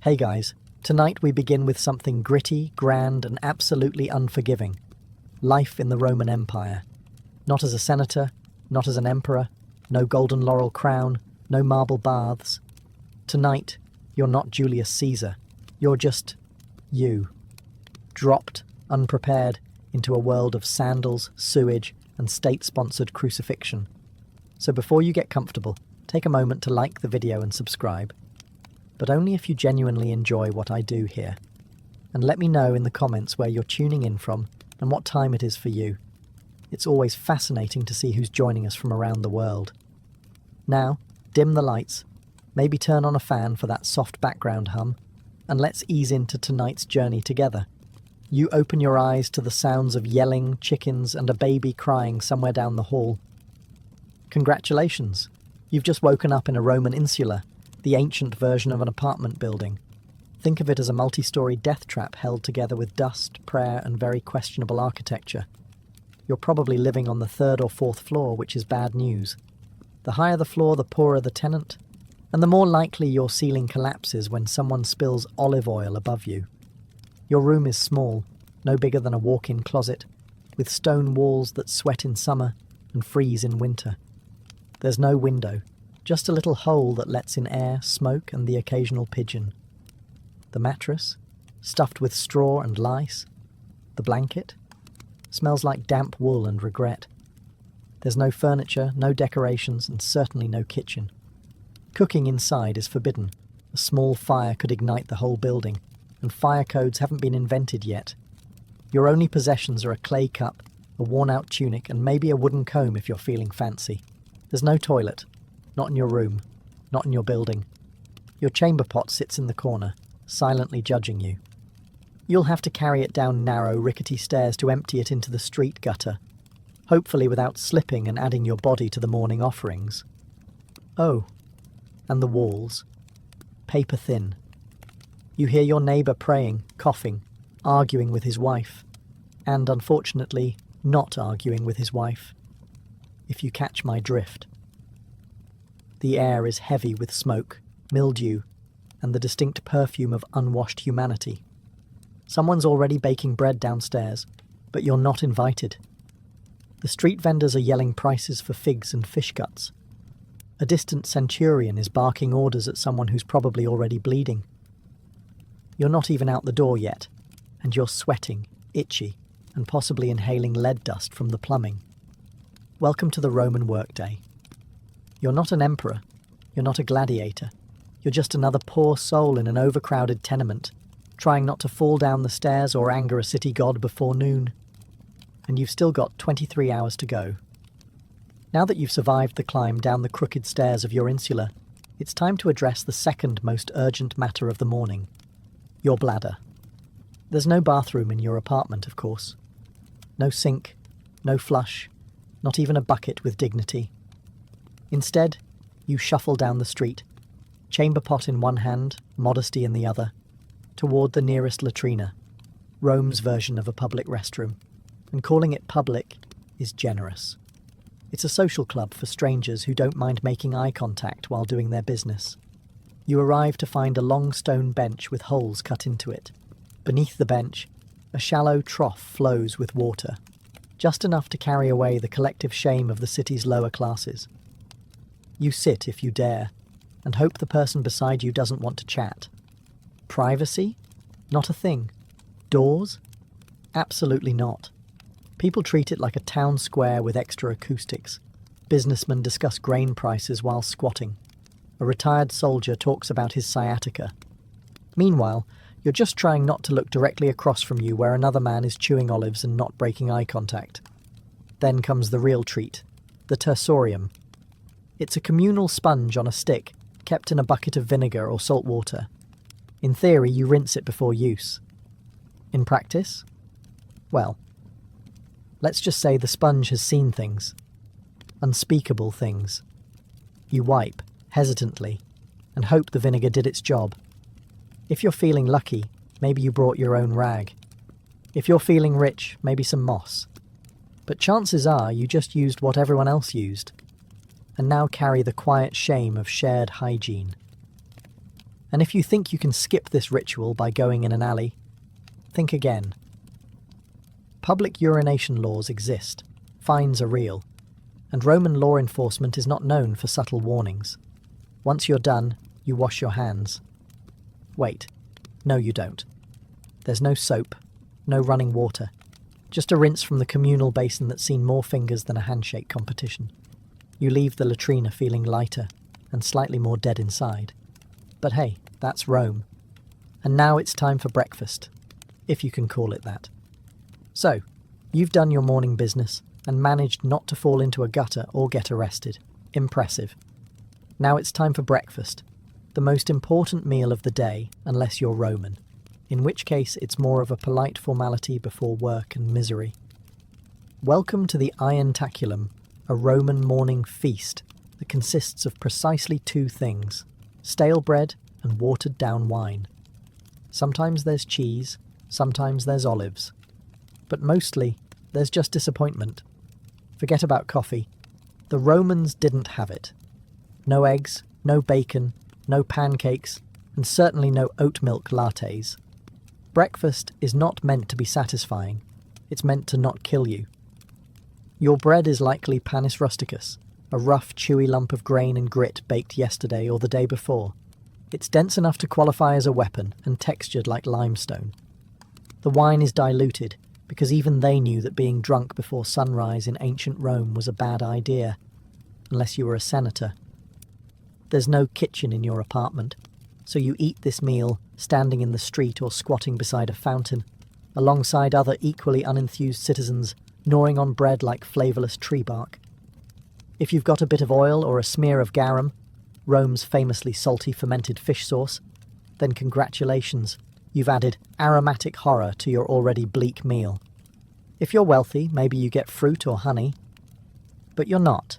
Hey guys, tonight we begin with something gritty, grand, and absolutely unforgiving. Life in the Roman Empire. Not as a senator, not as an emperor, no golden laurel crown, no marble baths. Tonight, you're not Julius Caesar. You're just you. Dropped, unprepared, into a world of sandals, sewage, and state-sponsored crucifixion. So before you get comfortable, take a moment to like the video and subscribe. But only if you genuinely enjoy what I do here. And let me know in the comments where you're tuning in from and what time it is for you. It's always fascinating to see who's joining us from around the world. Now, dim the lights, maybe turn on a fan for that soft background hum, and let's ease into tonight's journey together. You open your eyes to the sounds of yelling, chickens, and a baby crying somewhere down the hall. Congratulations! You've just woken up in a Roman insula, the ancient version of an apartment building. Think of it as a multi-story death trap held together with dust, prayer, and very questionable architecture. You're probably living on the third or fourth floor, which is bad news. The higher the floor, the poorer the tenant, and the more likely your ceiling collapses when someone spills olive oil above you. Your room is small, no bigger than a walk-in closet, with stone walls that sweat in summer and freeze in winter. There's no window, just a little hole that lets in air, smoke, and the occasional pigeon. The mattress, stuffed with straw and lice. The blanket smells like damp wool and regret. There's no furniture, no decorations, and certainly no kitchen. Cooking inside is forbidden. A small fire could ignite the whole building, and fire codes haven't been invented yet. Your only possessions are a clay cup, a worn-out tunic, and maybe a wooden comb if you're feeling fancy. There's no toilet. Not in your room, not in your building. Your chamber pot sits in the corner, silently judging you. You'll have to carry it down narrow, rickety stairs to empty it into the street gutter, hopefully without slipping and adding your body to the morning offerings. Oh, and the walls. Paper thin. You hear your neighbour praying, coughing, arguing with his wife, and, unfortunately, not arguing with his wife, if you catch my drift. The air is heavy with smoke, mildew, and the distinct perfume of unwashed humanity. Someone's already baking bread downstairs, but you're not invited. The street vendors are yelling prices for figs and fish guts. A distant centurion is barking orders at someone who's probably already bleeding. You're not even out the door yet, and you're sweating, itchy, and possibly inhaling lead dust from the plumbing. Welcome to the Roman workday. You're not an emperor, you're not a gladiator, you're just another poor soul in an overcrowded tenement, trying not to fall down the stairs or anger a city god before noon. And you've still got 23 hours to go. Now that you've survived the climb down the crooked stairs of your insula, it's time to address the second most urgent matter of the morning, your bladder. There's no bathroom in your apartment, of course. No sink, no flush, not even a bucket with dignity. Instead, you shuffle down the street, chamber pot in one hand, modesty in the other, toward the nearest latrina, Rome's version of a public restroom. And calling it public is generous. It's a social club for strangers who don't mind making eye contact while doing their business. You arrive to find a long stone bench with holes cut into it. Beneath the bench, a shallow trough flows with water, just enough to carry away the collective shame of the city's lower classes. You sit if you dare, and hope the person beside you doesn't want to chat. Privacy? Not a thing. Doors? Absolutely not. People treat it like a town square with extra acoustics. Businessmen discuss grain prices while squatting. A retired soldier talks about his sciatica. Meanwhile, you're just trying not to look directly across from you where another man is chewing olives and not breaking eye contact. Then comes the real treat, the tersorium. It's a communal sponge on a stick, kept in a bucket of vinegar or salt water. In theory, you rinse it before use. In practice? Well, let's just say the sponge has seen things. Unspeakable things. You wipe, hesitantly, and hope the vinegar did its job. If you're feeling lucky, maybe you brought your own rag. If you're feeling rich, maybe some moss. But chances are you just used what everyone else used, and now carry the quiet shame of shared hygiene. And if you think you can skip this ritual by going in an alley, think again. Public urination laws exist, fines are real, and Roman law enforcement is not known for subtle warnings. Once you're done, you wash your hands. Wait, no you don't. There's no soap, no running water, just a rinse from the communal basin that's seen more fingers than a handshake competition. You leave the latrina feeling lighter and slightly more dead inside. But hey, that's Rome. And now it's time for breakfast, if you can call it that. So, you've done your morning business and managed not to fall into a gutter or get arrested. Impressive. Now it's time for breakfast, the most important meal of the day unless you're Roman, in which case it's more of a polite formality before work and misery. Welcome to the Irontaculum, a Roman morning feast that consists of precisely two things: stale bread and watered down wine. Sometimes there's cheese, sometimes there's olives, but mostly there's just disappointment. Forget about coffee. The Romans didn't have it. No eggs, no bacon, no pancakes, and certainly no oat milk lattes. Breakfast is not meant to be satisfying. It's meant to not kill you. Your bread is likely panis rusticus, a rough, chewy lump of grain and grit baked yesterday or the day before. It's dense enough to qualify as a weapon and textured like limestone. The wine is diluted, because even they knew that being drunk before sunrise in ancient Rome was a bad idea, unless you were a senator. There's no kitchen in your apartment, so you eat this meal standing in the street or squatting beside a fountain, alongside other equally unenthused citizens gnawing on bread like flavourless tree bark. If you've got a bit of oil or a smear of garum, Rome's famously salty fermented fish sauce, then congratulations, you've added aromatic horror to your already bleak meal. If you're wealthy, maybe you get fruit or honey. But you're not.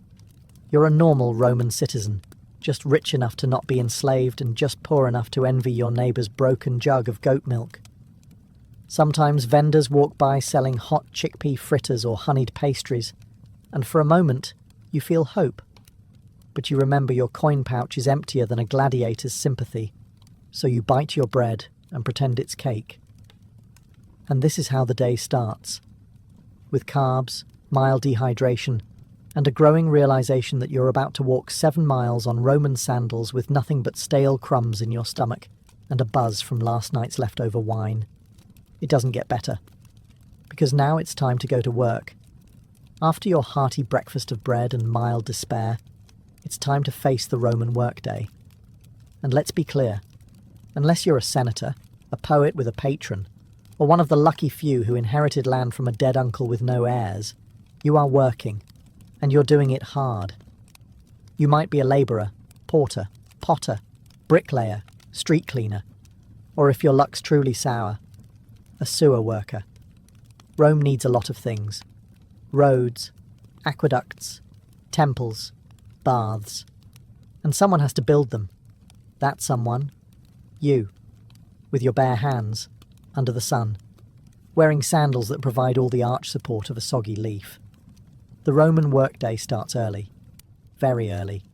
You're a normal Roman citizen, just rich enough to not be enslaved and just poor enough to envy your neighbour's broken jug of goat milk. Sometimes vendors walk by selling hot chickpea fritters or honeyed pastries, and for a moment you feel hope. But you remember your coin pouch is emptier than a gladiator's sympathy, so you bite your bread and pretend it's cake. And this is how the day starts, with carbs, mild dehydration, and a growing realization that you're about to walk 7 miles on Roman sandals with nothing but stale crumbs in your stomach and a buzz from last night's leftover wine. It doesn't get better, because now it's time to go to work. After your hearty breakfast of bread and mild despair, it's time to face the Roman workday. And let's be clear, unless you're a senator, a poet with a patron, or one of the lucky few who inherited land from a dead uncle with no heirs, you are working, and you're doing it hard. You might be a labourer, porter, potter, bricklayer, street cleaner, or if your luck's truly sour, a sewer worker. Rome needs a lot of things: roads, aqueducts, temples, baths. And someone has to build them. That someone, you, with your bare hands, under the sun, wearing sandals that provide all the arch support of a soggy leaf. The Roman workday starts early, very early.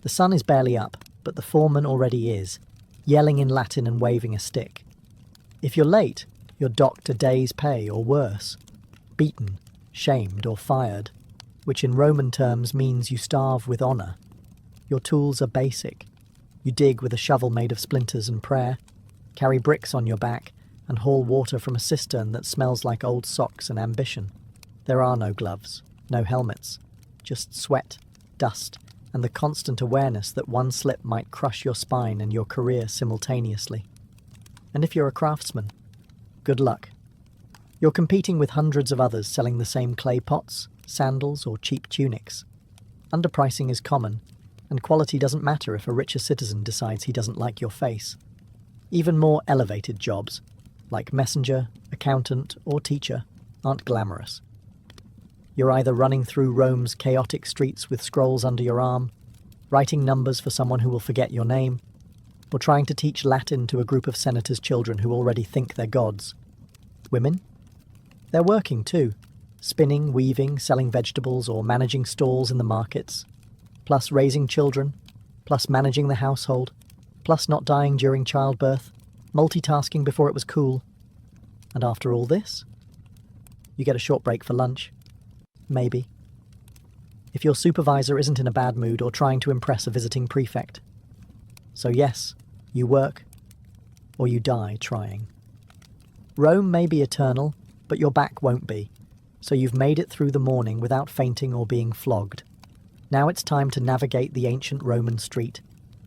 The sun is barely up, but the foreman already is, yelling in Latin and waving a stick. If you're late, you're docked a day's pay or worse, beaten, shamed or fired, which in Roman terms means you starve with honour. Your tools are basic. You dig with a shovel made of splinters and prayer, carry bricks on your back, and haul water from a cistern that smells like old socks and ambition. There are no gloves, no helmets, just sweat, dust, and the constant awareness that one slip might crush your spine and your career simultaneously. And if you're a craftsman, good luck. You're competing with hundreds of others selling the same clay pots, sandals, or cheap tunics. Underpricing is common, and quality doesn't matter if a richer citizen decides he doesn't like your face. Even more elevated jobs, like messenger, accountant, or teacher, aren't glamorous. You're either running through Rome's chaotic streets with scrolls under your arm, writing numbers for someone who will forget your name, or trying to teach Latin to a group of senators' children who already think they're gods. Women? They're working too, spinning, weaving, selling vegetables, or managing stalls in the markets, plus raising children, plus managing the household, plus not dying during childbirth, multitasking before it was cool. And after all this, you get a short break for lunch. Maybe. If your supervisor isn't in a bad mood or trying to impress a visiting prefect. So yes, you work, or you die trying. Rome may be eternal, but your back won't be, so you've made it through the morning without fainting or being flogged. Now it's time to navigate the ancient Roman street,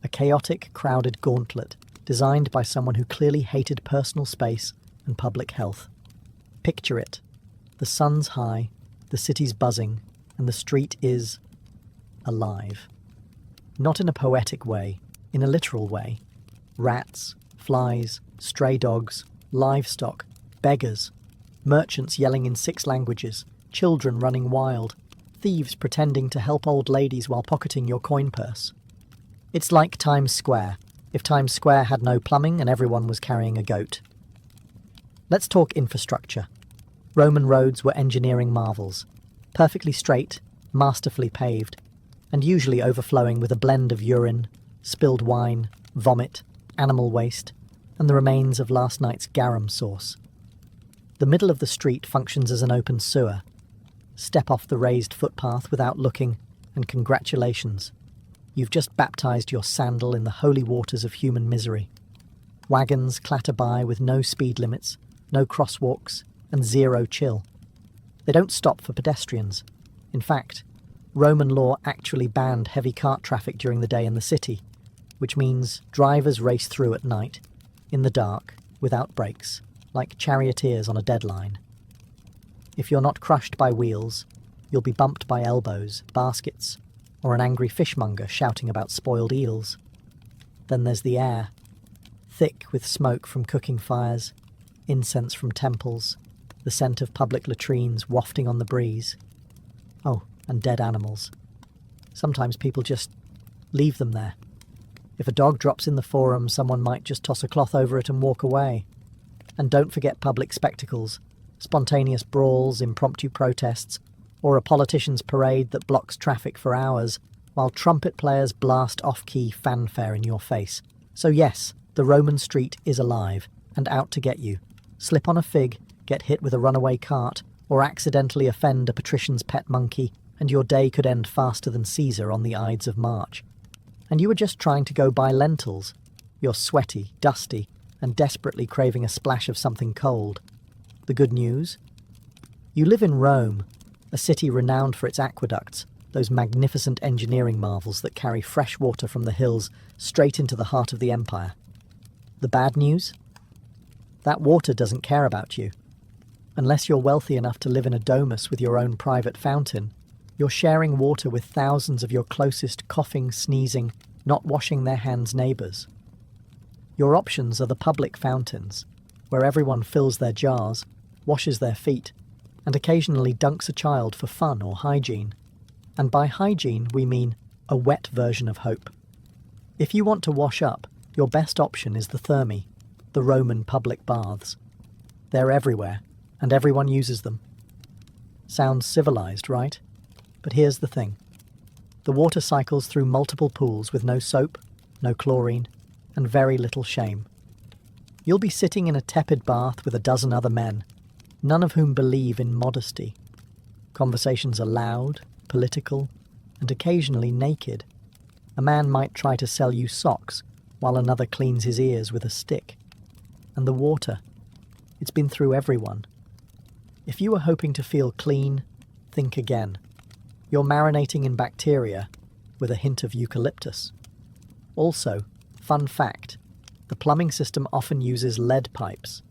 a chaotic, crowded gauntlet designed by someone who clearly hated personal space and public health. Picture it. The sun's high, the city's buzzing, and the street is alive. Not in a poetic way, in a literal way. Rats, flies, stray dogs, livestock, beggars, merchants yelling in 6 languages, children running wild, thieves pretending to help old ladies while pocketing your coin purse. It's like Times Square, if Times Square had no plumbing and everyone was carrying a goat. Let's talk infrastructure. Roman roads were engineering marvels, perfectly straight, masterfully paved, and usually overflowing with a blend of urine, spilled wine, vomit, animal waste, and the remains of last night's garum sauce. The middle of the street functions as an open sewer. Step off the raised footpath without looking, and congratulations. You've just baptized your sandal in the holy waters of human misery. Wagons clatter by with no speed limits, no crosswalks, and zero chill. They don't stop for pedestrians. In fact, Roman law actually banned heavy cart traffic during the day in the city, which means drivers race through at night, in the dark, without brakes, like charioteers on a deadline. If you're not crushed by wheels, you'll be bumped by elbows, baskets, or an angry fishmonger shouting about spoiled eels. Then there's the air, thick with smoke from cooking fires, incense from temples, the scent of public latrines wafting on the breeze. Oh, and dead animals. Sometimes people just leave them there. If a dog drops in the forum, someone might just toss a cloth over it and walk away. And don't forget public spectacles, spontaneous brawls, impromptu protests, or a politician's parade that blocks traffic for hours, while trumpet players blast off-key fanfare in your face. So yes, the Roman street is alive, and out to get you. Slip on a fig, get hit with a runaway cart, or accidentally offend a patrician's pet monkey, and your day could end faster than Caesar on the Ides of March. And you were just trying to go buy lentils. You're sweaty, dusty, and desperately craving a splash of something cold. The good news? You live in Rome, a city renowned for its aqueducts, those magnificent engineering marvels that carry fresh water from the hills straight into the heart of the empire. The bad news? That water doesn't care about you. Unless you're wealthy enough to live in a domus with your own private fountain, you're sharing water with thousands of your closest coughing, sneezing, not washing their hands neighbours. Your options are the public fountains, where everyone fills their jars, washes their feet, and occasionally dunks a child for fun or hygiene. And by hygiene, we mean a wet version of hope. If you want to wash up, your best option is the thermae, the Roman public baths. They're everywhere, and everyone uses them. Sounds civilized, right? But here's the thing. The water cycles through multiple pools with no soap, no chlorine, and very little shame. You'll be sitting in a tepid bath with a dozen other men, none of whom believe in modesty. Conversations are loud, political, and occasionally naked. A man might try to sell you socks, while another cleans his ears with a stick. And the water, it's been through everyone. If you were hoping to feel clean, think again. You're marinating in bacteria with a hint of eucalyptus. Also, fun fact, the plumbing system often uses lead pipes.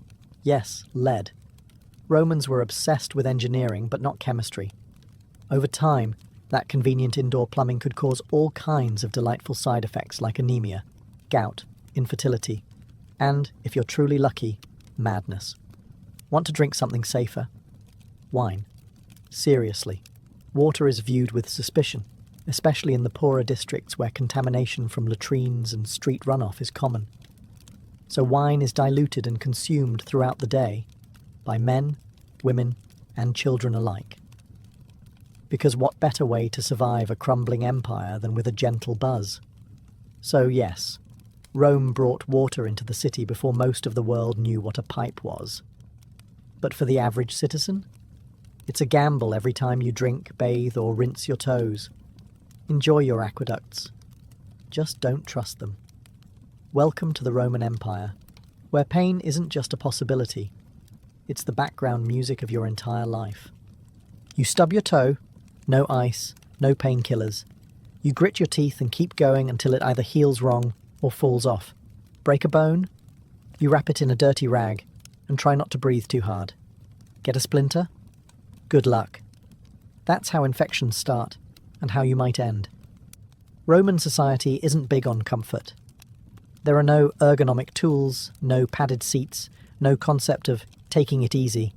Yes, lead. Romans were obsessed with engineering, but not chemistry. Over time, that convenient indoor plumbing could cause all kinds of delightful side effects like anemia, gout, infertility, and, if you're truly lucky, madness. Want to drink something safer? Wine. Seriously, water is viewed with suspicion, especially in the poorer districts where contamination from latrines and street runoff is common. So wine is diluted and consumed throughout the day by men, women, and children alike. Because what better way to survive a crumbling empire than with a gentle buzz? So yes, Rome brought water into the city before most of the world knew what a pipe was. But for the average citizen, it's a gamble every time you drink, bathe, or rinse your toes. Enjoy your aqueducts. Just don't trust them. Welcome to the Roman Empire, where pain isn't just a possibility, it's the background music of your entire life. You stub your toe, no ice, no painkillers. You grit your teeth and keep going until it either heals wrong or falls off. Break a bone? You wrap it in a dirty rag and try not to breathe too hard. Get a splinter? Good luck. That's how infections start and how you might end. Roman society isn't big on comfort. There are no ergonomic tools, no padded seats, no concept of taking it easy.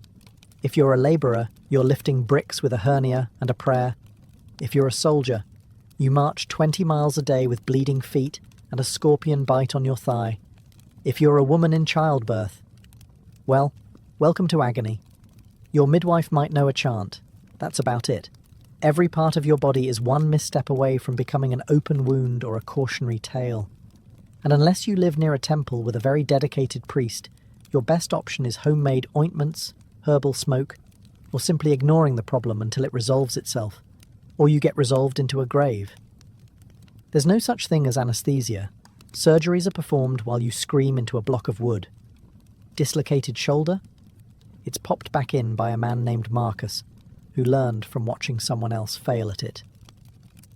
If you're a labourer, you're lifting bricks with a hernia and a prayer. If you're a soldier, you march 20 miles a day with bleeding feet and a scorpion bite on your thigh. If you're a woman in childbirth, well, welcome to agony. Your midwife might know a chant. That's about it. Every part of your body is one misstep away from becoming an open wound or a cautionary tale. And unless you live near a temple with a very dedicated priest, your best option is homemade ointments, herbal smoke, or simply ignoring the problem until it resolves itself, or you get resolved into a grave. There's no such thing as anesthesia. Surgeries are performed while you scream into a block of wood. Dislocated shoulder? It's popped back in by a man named Marcus, who learned from watching someone else fail at it.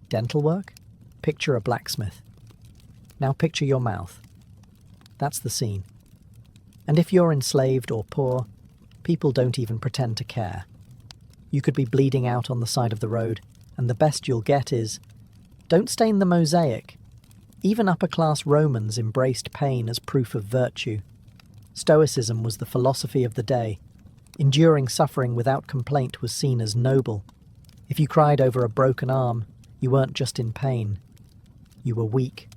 Dental work? Picture a blacksmith. Now picture your mouth. That's the scene. And if you're enslaved or poor, people don't even pretend to care. You could be bleeding out on the side of the road, and the best you'll get is, don't stain the mosaic. Even upper-class Romans embraced pain as proof of virtue. Stoicism was the philosophy of the day. Enduring suffering without complaint was seen as noble. If you cried over a broken arm, you weren't just in pain. You were weak.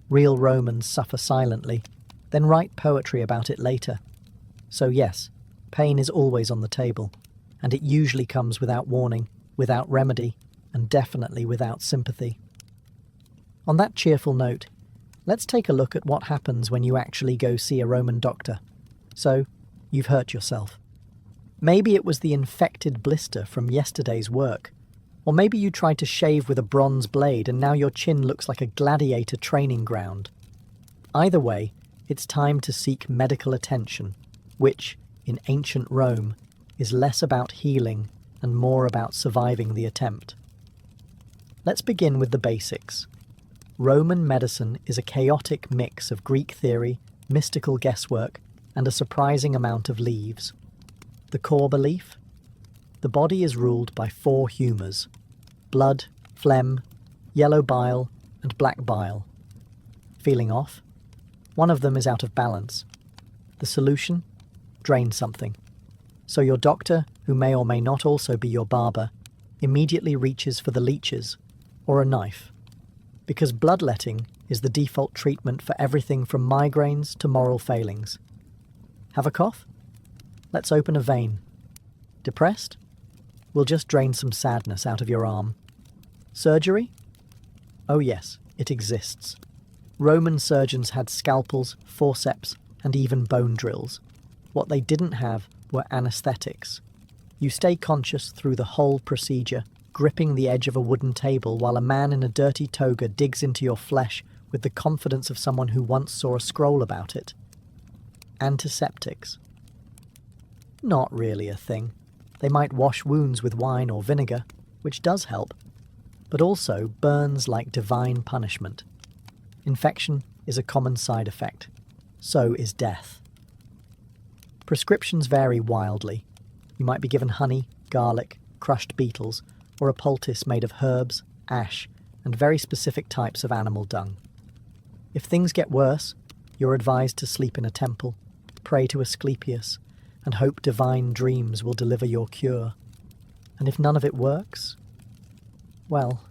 Real Romans suffer silently, then write poetry about it later. So yes, pain is always on the table, and it usually comes without warning, without remedy, and definitely without sympathy. On that cheerful note, let's take a look at what happens when you actually go see a Roman doctor. So, you've hurt yourself. Maybe it was the infected blister from yesterday's work, or maybe you tried to shave with a bronze blade and now your chin looks like a gladiator training ground. Either way, it's time to seek medical attention, which, in ancient Rome, is less about healing and more about surviving the attempt. Let's begin with the basics. Roman medicine is a chaotic mix of Greek theory, mystical guesswork, and a surprising amount of leaves. The core belief? The body is ruled by 4 humours: blood, phlegm, yellow bile, and black bile. Feeling off? One of them is out of balance. The solution? Drain something. So your doctor, who may or may not also be your barber, immediately reaches for the leeches, or a knife. Because bloodletting is the default treatment for everything from migraines to moral failings. Have a cough? Let's open a vein. Depressed? We'll just drain some sadness out of your arm. Surgery? Oh yes, it exists. Roman surgeons had scalpels, forceps, and even bone drills. What they didn't have were anesthetics. You stay conscious through the whole procedure, gripping the edge of a wooden table while a man in a dirty toga digs into your flesh with the confidence of someone who once saw a scroll about it. Antiseptics. Not really a thing. They might wash wounds with wine or vinegar, which does help, but also burns like divine punishment. Infection is a common side effect. So is death. Prescriptions vary wildly. You might be given honey, garlic, crushed beetles, or a poultice made of herbs, ash, and very specific types of animal dung. If things get worse, you're advised to sleep in a temple, pray to Asclepius, and hope divine dreams will deliver your cure. And if none of it works, well,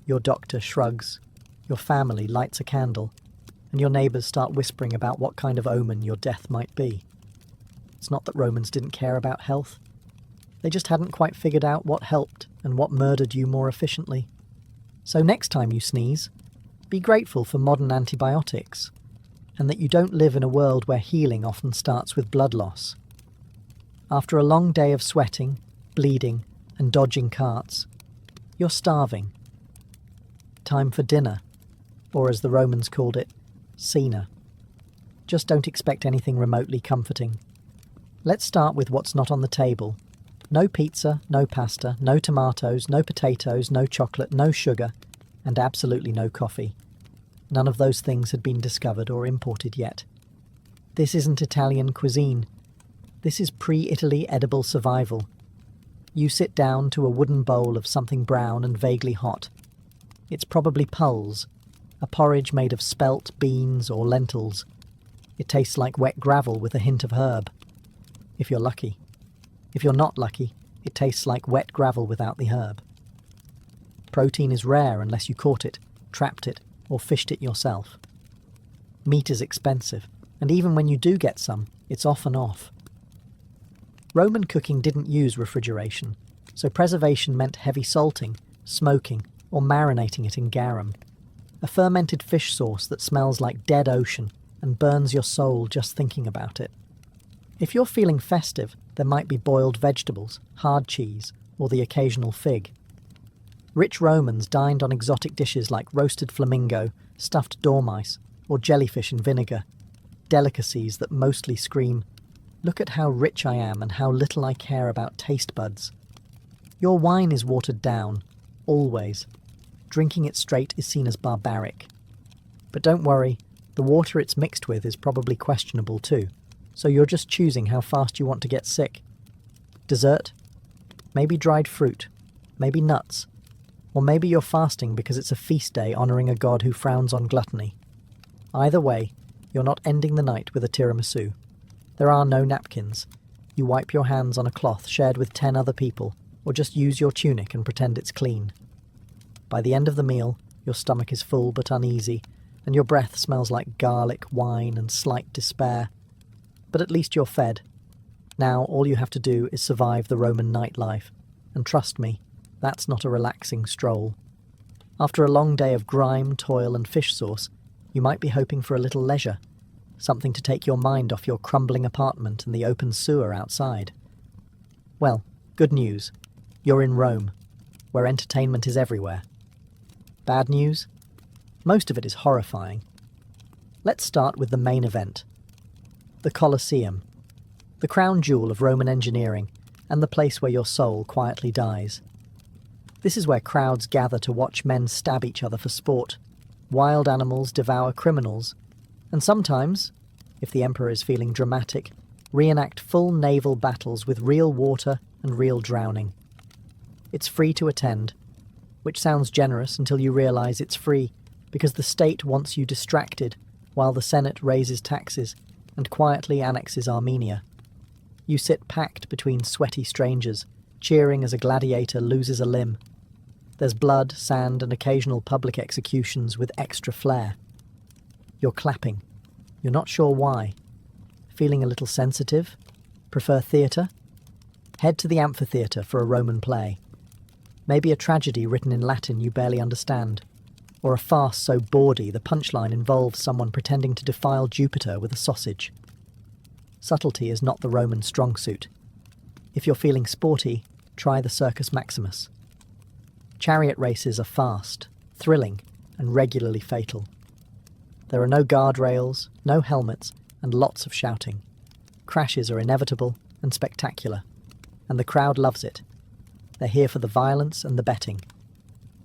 your doctor shrugs, your family lights a candle, and your neighbours start whispering about what kind of omen your death might be. It's not that Romans didn't care about health. They just hadn't quite figured out what helped and what murdered you more efficiently. So next time you sneeze, Be grateful for modern antibiotics, and that you don't live in a world where healing often starts with blood loss. After a long day of sweating, bleeding, and dodging carts, you're starving. Time for dinner, or as the Romans called it, cena. Just don't expect anything remotely comforting. Let's start with what's not on the table. No pizza, no pasta, no tomatoes, no potatoes, no chocolate, no sugar, and absolutely no coffee. None of those things had been discovered or imported yet. This isn't Italian cuisine. This is pre-Italy edible survival. You sit down to a wooden bowl of something brown and vaguely hot. It's probably pulse, a porridge made of spelt, beans, or lentils. It tastes like wet gravel with a hint of herb. If you're lucky. If you're not lucky, it tastes like wet gravel without the herb. Protein is rare unless you caught it, trapped it, or fished it yourself. Meat is expensive, and even when you do get some, it's often off. Roman cooking didn't use refrigeration, so preservation meant heavy salting, smoking, or marinating it in garum, a fermented fish sauce that smells like dead ocean and burns your soul just thinking about it. If you're feeling festive, there might be boiled vegetables, hard cheese, or the occasional fig. Rich Romans dined on exotic dishes like roasted flamingo, stuffed dormice, or jellyfish in vinegar, delicacies that mostly scream, "Look at how rich I am and how little I care about taste buds." Your wine is watered down, always. Drinking it straight is seen as barbaric. But don't worry, the water it's mixed with is probably questionable too, so you're just choosing how fast you want to get sick. Dessert? Maybe dried fruit, maybe nuts, or maybe you're fasting because it's a feast day honouring a god who frowns on gluttony. Either way, you're not ending the night with a tiramisu. There are no napkins. You wipe your hands on a cloth shared with 10 other people, or just use your tunic and pretend it's clean. By the end of the meal, your stomach is full but uneasy, and your breath smells like garlic, wine, and slight despair. But at least you're fed. Now all you have to do is survive the Roman nightlife, and trust me, that's not a relaxing stroll. After a long day of grime, toil, and fish sauce, you might be hoping for a little leisure, something to take your mind off your crumbling apartment and the open sewer outside. Well, good news. You're in Rome, where entertainment is everywhere. Bad news? Most of it is horrifying. Let's start with the main event. The Colosseum, the crown jewel of Roman engineering, and the place where your soul quietly dies. This is where crowds gather to watch men stab each other for sport, wild animals devour criminals, and sometimes, if the emperor is feeling dramatic, reenact full naval battles with real water and real drowning. It's free to attend, which sounds generous until you realise it's free because the state wants you distracted while the Senate raises taxes and quietly annexes Armenia. You sit packed between sweaty strangers, cheering as a gladiator loses a limb. There's blood, sand, and occasional public executions with extra flair. You're clapping. You're not sure why. Feeling a little sensitive? Prefer theatre? Head to the amphitheatre for a Roman play. Maybe a tragedy written in Latin you barely understand, or a farce so bawdy the punchline involves someone pretending to defile Jupiter with a sausage. Subtlety is not the Roman strong suit. If you're feeling sporty, try the Circus Maximus. Chariot races are fast, thrilling, and regularly fatal. There are no guardrails, no helmets, and lots of shouting. Crashes are inevitable and spectacular, and the crowd loves it. They're here for the violence and the betting.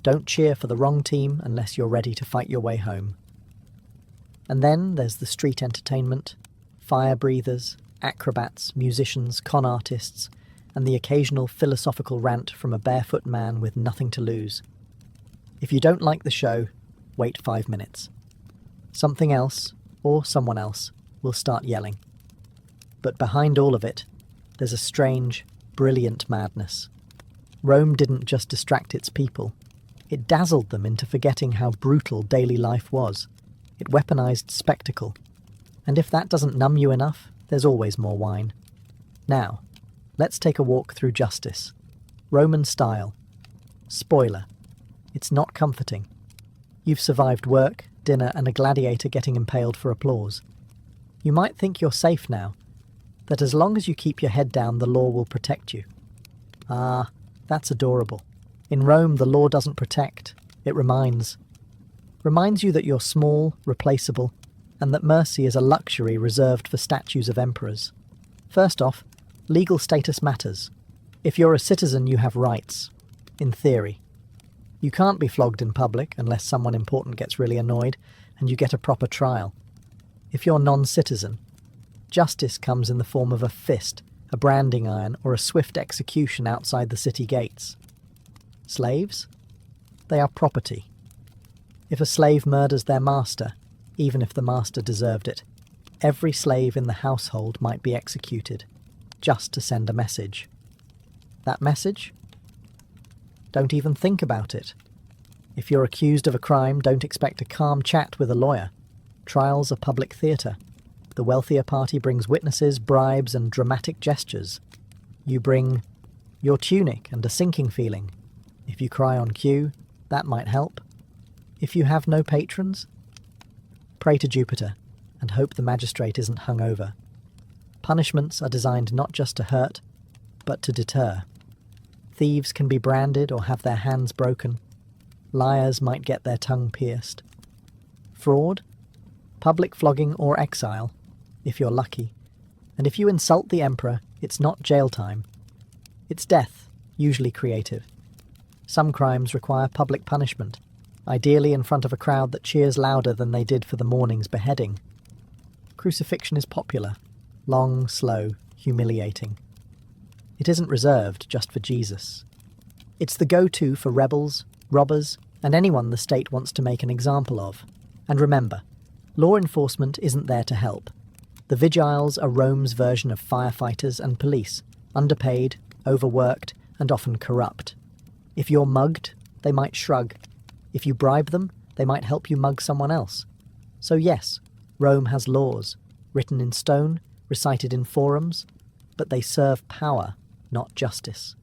Don't cheer for the wrong team unless you're ready to fight your way home. And then there's the street entertainment, fire breathers, acrobats, musicians, con artists, and the occasional philosophical rant from a barefoot man with nothing to lose. If you don't like the show, wait 5 minutes. Something else, or someone else, will start yelling. But behind all of it, there's a strange, brilliant madness. Rome didn't just distract its people. It dazzled them into forgetting how brutal daily life was. It weaponized spectacle. And if that doesn't numb you enough, there's always more wine. Now, let's take a walk through justice. Roman style. Spoiler. It's not comforting. You've survived work, dinner, and a gladiator getting impaled for applause. You might think you're safe now, that as long as you keep your head down, the law will protect you. Ah, that's adorable. In Rome, the law doesn't protect, it reminds. Reminds you that you're small, replaceable, and that mercy is a luxury reserved for statues of emperors. First off, legal status matters. If you're a citizen, you have rights, in theory. You can't be flogged in public unless someone important gets really annoyed and you get a proper trial. If you're non-citizen, justice comes in the form of a fist, a branding iron, or a swift execution outside the city gates. Slaves? They are property. If a slave murders their master, even if the master deserved it, every slave in the household might be executed, just to send a message. That message? Don't even think about it. If you're accused of a crime, don't expect a calm chat with a lawyer. Trials are public theatre. The wealthier party brings witnesses, bribes, and dramatic gestures. You bring your tunic and a sinking feeling. If you cry on cue, that might help. If you have no patrons, pray to Jupiter and hope the magistrate isn't hung over. Punishments are designed not just to hurt, but to deter. Thieves can be branded or have their hands broken. Liars might get their tongue pierced. Fraud? Public flogging or exile, if you're lucky. And if you insult the emperor, it's not jail time. It's death, usually creative. Some crimes require public punishment, ideally in front of a crowd that cheers louder than they did for the morning's beheading. Crucifixion is popular, long, slow, humiliating. It isn't reserved just for Jesus. It's the go-to for rebels, robbers, and anyone the state wants to make an example of. And remember, law enforcement isn't there to help. The vigiles are Rome's version of firefighters and police, underpaid, overworked, and often corrupt. If you're mugged, they might shrug. If you bribe them, they might help you mug someone else. So yes, Rome has laws, written in stone, recited in forums, but they serve power, not justice.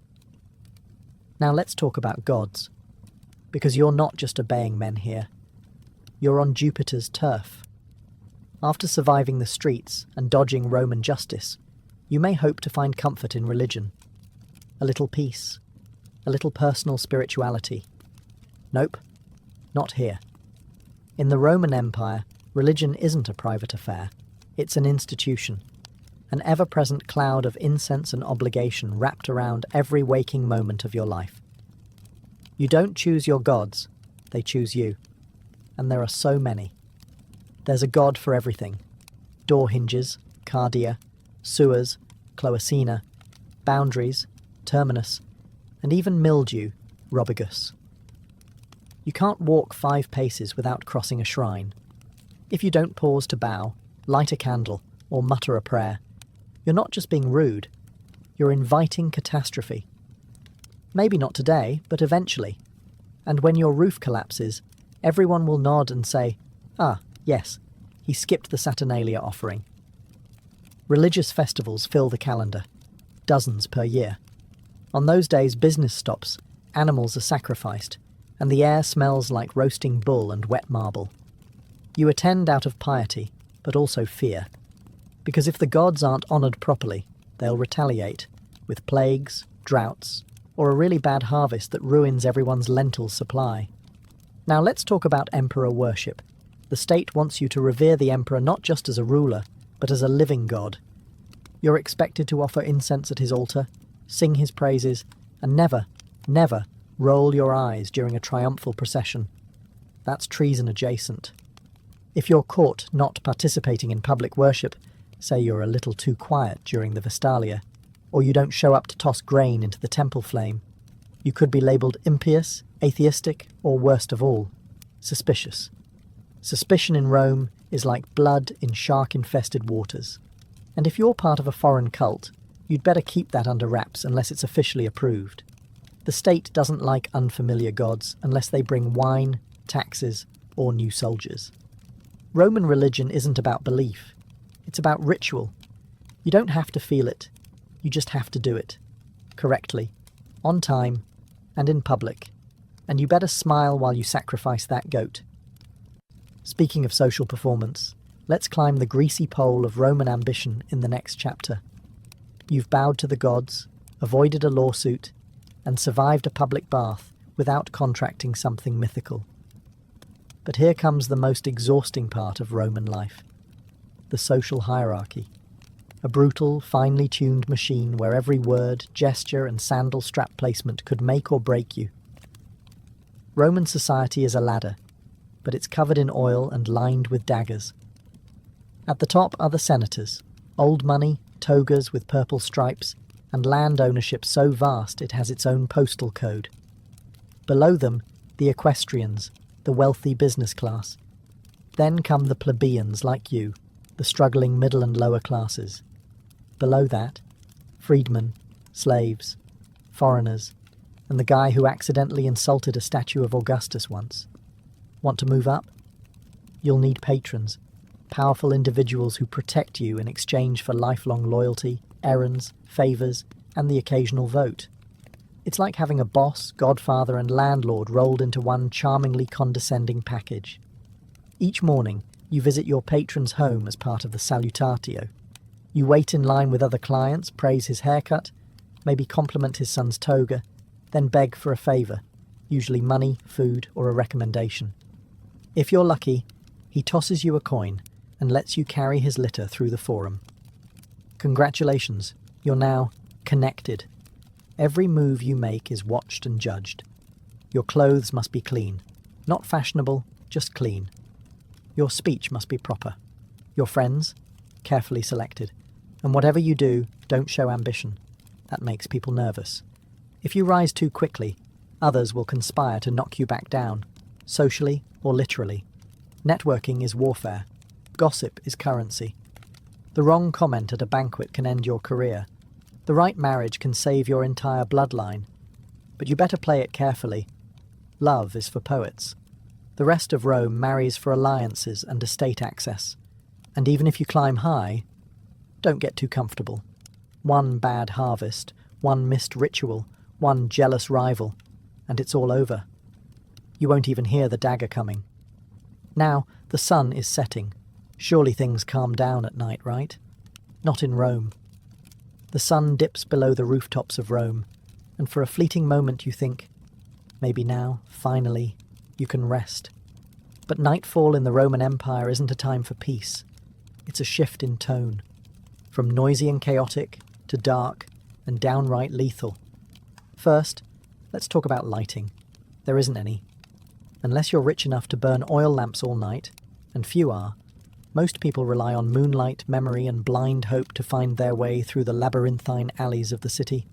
Now let's talk about gods, because you're not just obeying men here. You're on Jupiter's turf. After surviving the streets and dodging Roman justice, you may hope to find comfort in religion. A little peace, a little personal spirituality. Nope, not here. In the Roman Empire, religion isn't a private affair. It's an institution. An ever-present cloud of incense and obligation wrapped around every waking moment of your life. You don't choose your gods, they choose you. And there are so many. There's a god for everything. Door hinges, cardia, sewers, cloacina, boundaries, terminus, and even mildew, robigus. You can't walk 5 paces without crossing a shrine. If you don't pause to bow, light a candle, or mutter a prayer, you're not just being rude, you're inviting catastrophe. Maybe not today, but eventually. And when your roof collapses, everyone will nod and say, "Ah, yes, he skipped the Saturnalia offering." Religious festivals fill the calendar, dozens per year. On those days, business stops, animals are sacrificed, and the air smells like roasting bull and wet marble. You attend out of piety, but also fear. Because if the gods aren't honoured properly, they'll retaliate, with plagues, droughts, or a really bad harvest that ruins everyone's lentil supply. Now let's talk about emperor worship. The state wants you to revere the emperor not just as a ruler, but as a living god. You're expected to offer incense at his altar, sing his praises, and never, never roll your eyes during a triumphal procession. That's treason adjacent. If you're caught not participating in public worship, say you're a little too quiet during the Vestalia, or you don't show up to toss grain into the temple flame, you could be labelled impious, atheistic, or worst of all, suspicious. Suspicion in Rome is like blood in shark-infested waters. And if you're part of a foreign cult, you'd better keep that under wraps unless it's officially approved. The state doesn't like unfamiliar gods unless they bring wine, taxes, or new soldiers. Roman religion isn't about belief. It's about ritual. You don't have to feel it. You just have to do it. Correctly. On time. And in public. And you better smile while you sacrifice that goat. Speaking of social performance, let's climb the greasy pole of Roman ambition in the next chapter. You've bowed to the gods, avoided a lawsuit, and survived a public bath without contracting something mythical. But here comes the most exhausting part of Roman life: the social hierarchy. A brutal, finely tuned machine where every word, gesture, and sandal strap placement could make or break you. Roman society is a ladder, but it's covered in oil and lined with daggers. At the top are the senators, old money, togas with purple stripes, and land ownership so vast it has its own postal code. Below them, the equestrians, the wealthy business class. Then come the plebeians like you, the struggling middle and lower classes. Below that, freedmen, slaves, foreigners, and the guy who accidentally insulted a statue of Augustus once. Want to move up? You'll need patrons, powerful individuals who protect you in exchange for lifelong loyalty, errands, favours, and the occasional vote. It's like having a boss, godfather, and landlord rolled into one charmingly condescending package. Each morning, you visit your patron's home as part of the salutatio. You wait in line with other clients, praise his haircut, maybe compliment his son's toga, then beg for a favour, usually money, food, or a recommendation. If you're lucky, he tosses you a coin and lets you carry his litter through the forum. Congratulations, you're now connected. Every move you make is watched and judged. Your clothes must be clean, not fashionable, just clean. Your speech must be proper. Your friends, carefully selected. And whatever you do, don't show ambition. That makes people nervous. If you rise too quickly, others will conspire to knock you back down, socially or literally. Networking is warfare. Gossip is currency. The wrong comment at a banquet can end your career. The right marriage can save your entire bloodline. But you better play it carefully. Love is for poets. The rest of Rome marries for alliances and estate access. And even if you climb high, don't get too comfortable. One bad harvest, one missed ritual, one jealous rival, and it's all over. You won't even hear the dagger coming. Now, the sun is setting. Surely things calm down at night, right? Not in Rome. The sun dips below the rooftops of Rome, and for a fleeting moment you think, maybe now, finally, you can rest. But nightfall in the Roman Empire isn't a time for peace. It's a shift in tone, from noisy and chaotic to dark and downright lethal. First, let's talk about lighting. There isn't any. Unless you're rich enough to burn oil lamps all night, and few are, most people rely on moonlight, memory, and blind hope to find their way through the labyrinthine alleys of the city.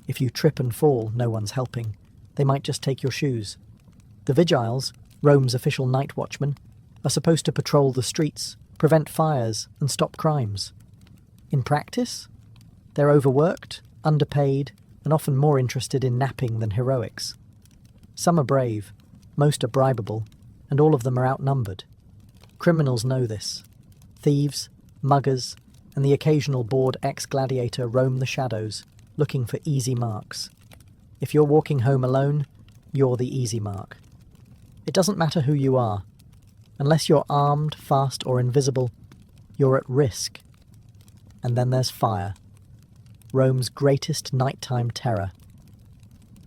If you trip and fall, no one's helping. They might just take your shoes. The vigiles, Rome's official night watchmen, are supposed to patrol the streets, prevent fires, and stop crimes. In practice, they're overworked, underpaid, and often more interested in napping than heroics. Some are brave, most are bribable, and all of them are outnumbered. Criminals know this. Thieves, muggers, and the occasional bored ex-gladiator roam the shadows, looking for easy marks. If you're walking home alone, you're the easy mark. It doesn't matter who you are. Unless you're armed, fast, or invisible, you're at risk. And then there's fire, Rome's greatest nighttime terror.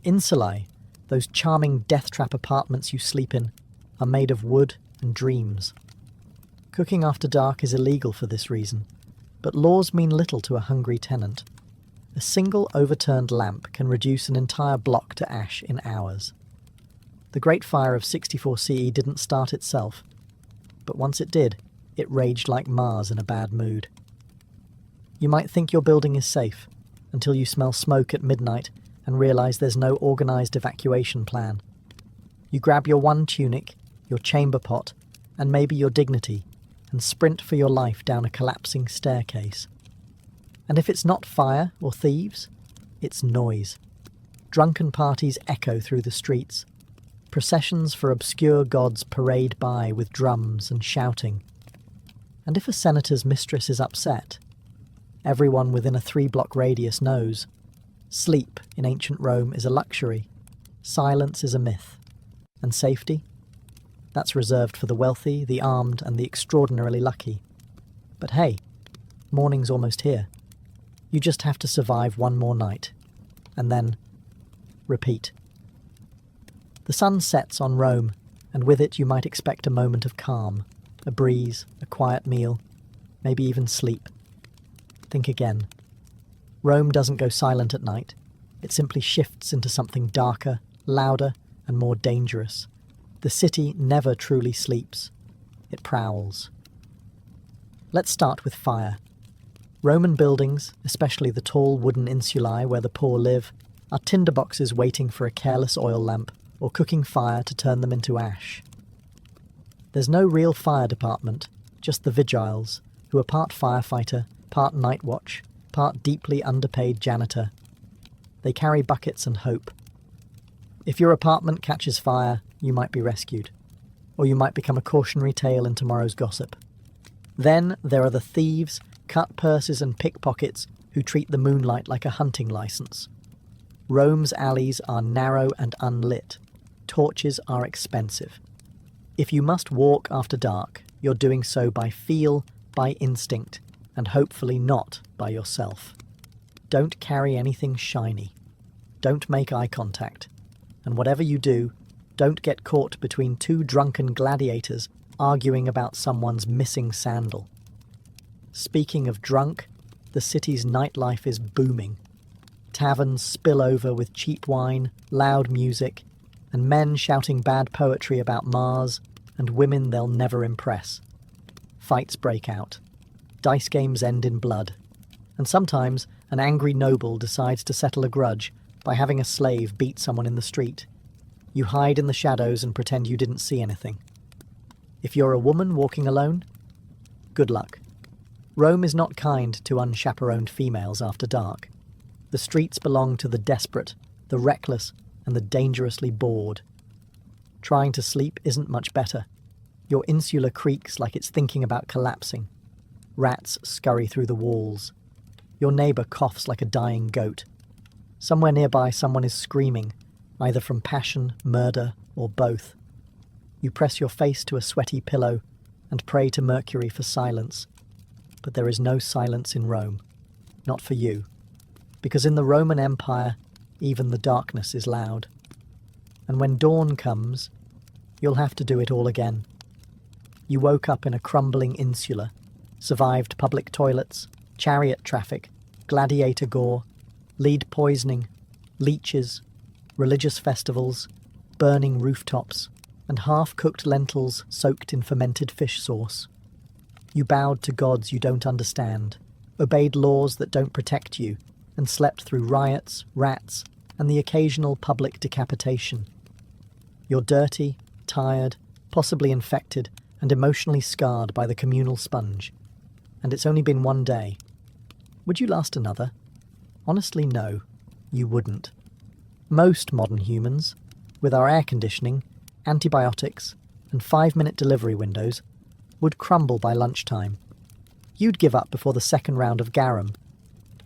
Insulae, those charming death trap apartments you sleep in, are made of wood and dreams. Cooking after dark is illegal for this reason, but laws mean little to a hungry tenant. A single overturned lamp can reduce an entire block to ash in hours. The Great Fire of 64 CE didn't start itself, but once it did, it raged like Mars in a bad mood. You might think your building is safe, until you smell smoke at midnight and realise there's no organised evacuation plan. You grab your one tunic, your chamber pot, and maybe your dignity, and sprint for your life down a collapsing staircase. And if it's not fire or thieves, it's noise. Drunken parties echo through the streets. Processions for obscure gods parade by with drums and shouting. And if a senator's mistress is upset, everyone within a 3-block radius knows. Sleep in ancient Rome is a luxury. Silence is a myth. And safety? That's reserved for the wealthy, the armed, and the extraordinarily lucky. But hey, morning's almost here. You just have to survive one more night. And then, repeat. The sun sets on Rome, and with it you might expect a moment of calm, a breeze, a quiet meal, maybe even sleep. Think again. Rome doesn't go silent at night. It simply shifts into something darker, louder, and more dangerous. The city never truly sleeps. It prowls. Let's start with fire. Roman buildings, especially the tall wooden insulae where the poor live, are tinderboxes waiting for a careless oil lamp or cooking fire to turn them into ash. There's no real fire department, just the vigiles, who are part firefighter, part night watch, part deeply underpaid janitor. They carry buckets and hope. If your apartment catches fire, you might be rescued, or you might become a cautionary tale in tomorrow's gossip. Then there are the thieves, cut purses and pickpockets who treat the moonlight like a hunting license. Rome's alleys are narrow and unlit. Torches are expensive. If you must walk after dark, you're doing so by feel, by instinct, and hopefully not by yourself. Don't carry anything shiny. Don't make eye contact. And whatever you do, don't get caught between two drunken gladiators arguing about someone's missing sandal. Speaking of drunk, the city's nightlife is booming. Taverns spill over with cheap wine, loud music, and men shouting bad poetry about Mars and women they'll never impress. Fights break out. Dice games end in blood. And sometimes an angry noble decides to settle a grudge by having a slave beat someone in the street. You hide in the shadows and pretend you didn't see anything. If you're a woman walking alone, good luck. Rome is not kind to unchaperoned females after dark. The streets belong to the desperate, the reckless, and the dangerously bored. Trying to sleep isn't much better. Your insula creaks like it's thinking about collapsing. Rats scurry through the walls. Your neighbour coughs like a dying goat. Somewhere nearby someone is screaming, either from passion, murder, or both. You press your face to a sweaty pillow and pray to Mercury for silence. But there is no silence in Rome. Not for you. Because in the Roman Empire, even the darkness is loud. And when dawn comes, you'll have to do it all again. You woke up in a crumbling insula, survived public toilets, chariot traffic, gladiator gore, lead poisoning, leeches, religious festivals, burning rooftops, and half-cooked lentils soaked in fermented fish sauce. You bowed to gods you don't understand, obeyed laws that don't protect you, and slept through riots, rats, and the occasional public decapitation. You're dirty, tired, possibly infected, and emotionally scarred by the communal sponge. And it's only been one day. Would you last another? Honestly, no, you wouldn't. Most modern humans, with our air conditioning, antibiotics, and 5-minute delivery windows, would crumble by lunchtime. You'd give up before the second round of garum.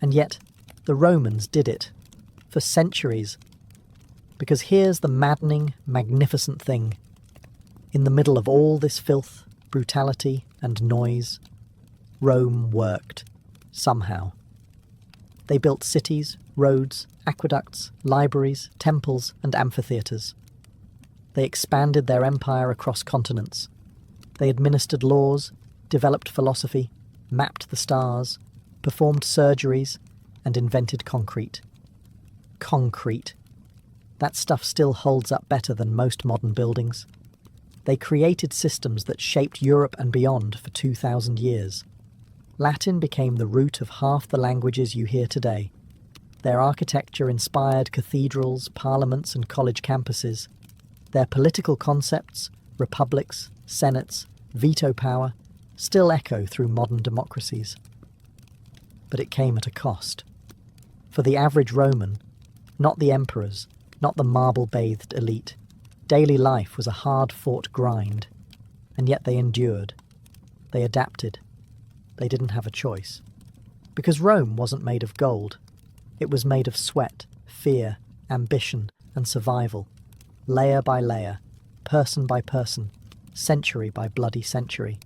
And yet, the Romans did it. For centuries. Because here's the maddening, magnificent thing. In the middle of all this filth, brutality, and noise, Rome worked. Somehow. They built cities, roads, aqueducts, libraries, temples, and amphitheatres. They expanded their empire across continents. They administered laws, developed philosophy, mapped the stars, performed surgeries, and invented concrete. Concrete. That stuff still holds up better than most modern buildings. They created systems that shaped Europe and beyond for 2,000 years. Latin became the root of half the languages you hear today. Their architecture inspired cathedrals, parliaments, and college campuses. Their political concepts, republics, senates, veto power, still echo through modern democracies. But it came at a cost. For the average Roman, not the emperors, not the marble-bathed elite, daily life was a hard-fought grind. And yet they endured. They adapted. They didn't have a choice. Because Rome wasn't made of gold. It was made of sweat, fear, ambition, and survival. Layer by layer, person by person, century by bloody century.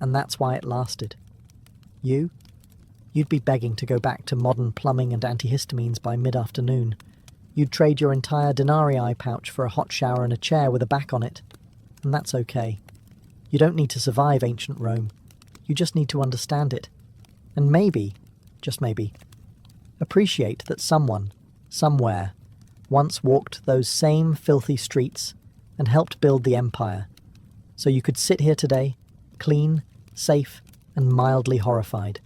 And that's why it lasted. You'd be begging to go back to modern plumbing and antihistamines by mid-afternoon. You'd trade your entire denarii pouch for a hot shower and a chair with a back on it. And that's okay. You don't need to survive ancient Rome. You just need to understand it. And maybe, just maybe, appreciate that someone, somewhere, once walked those same filthy streets and helped build the empire. So you could sit here today, clean, safe, and mildly horrified.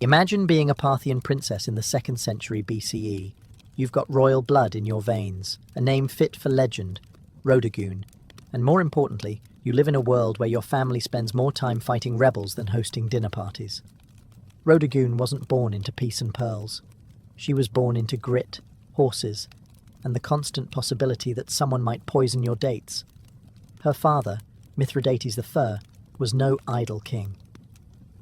Imagine being a Parthian princess in the 2nd century BCE. You've got royal blood in your veins, a name fit for legend, Rhodogoon, and more importantly, you live in a world where your family spends more time fighting rebels than hosting dinner parties. Rhodogoon wasn't born into peace and pearls. She was born into grit, horses, and the constant possibility that someone might poison your dates. Her father, Mithridates I, was no idle king.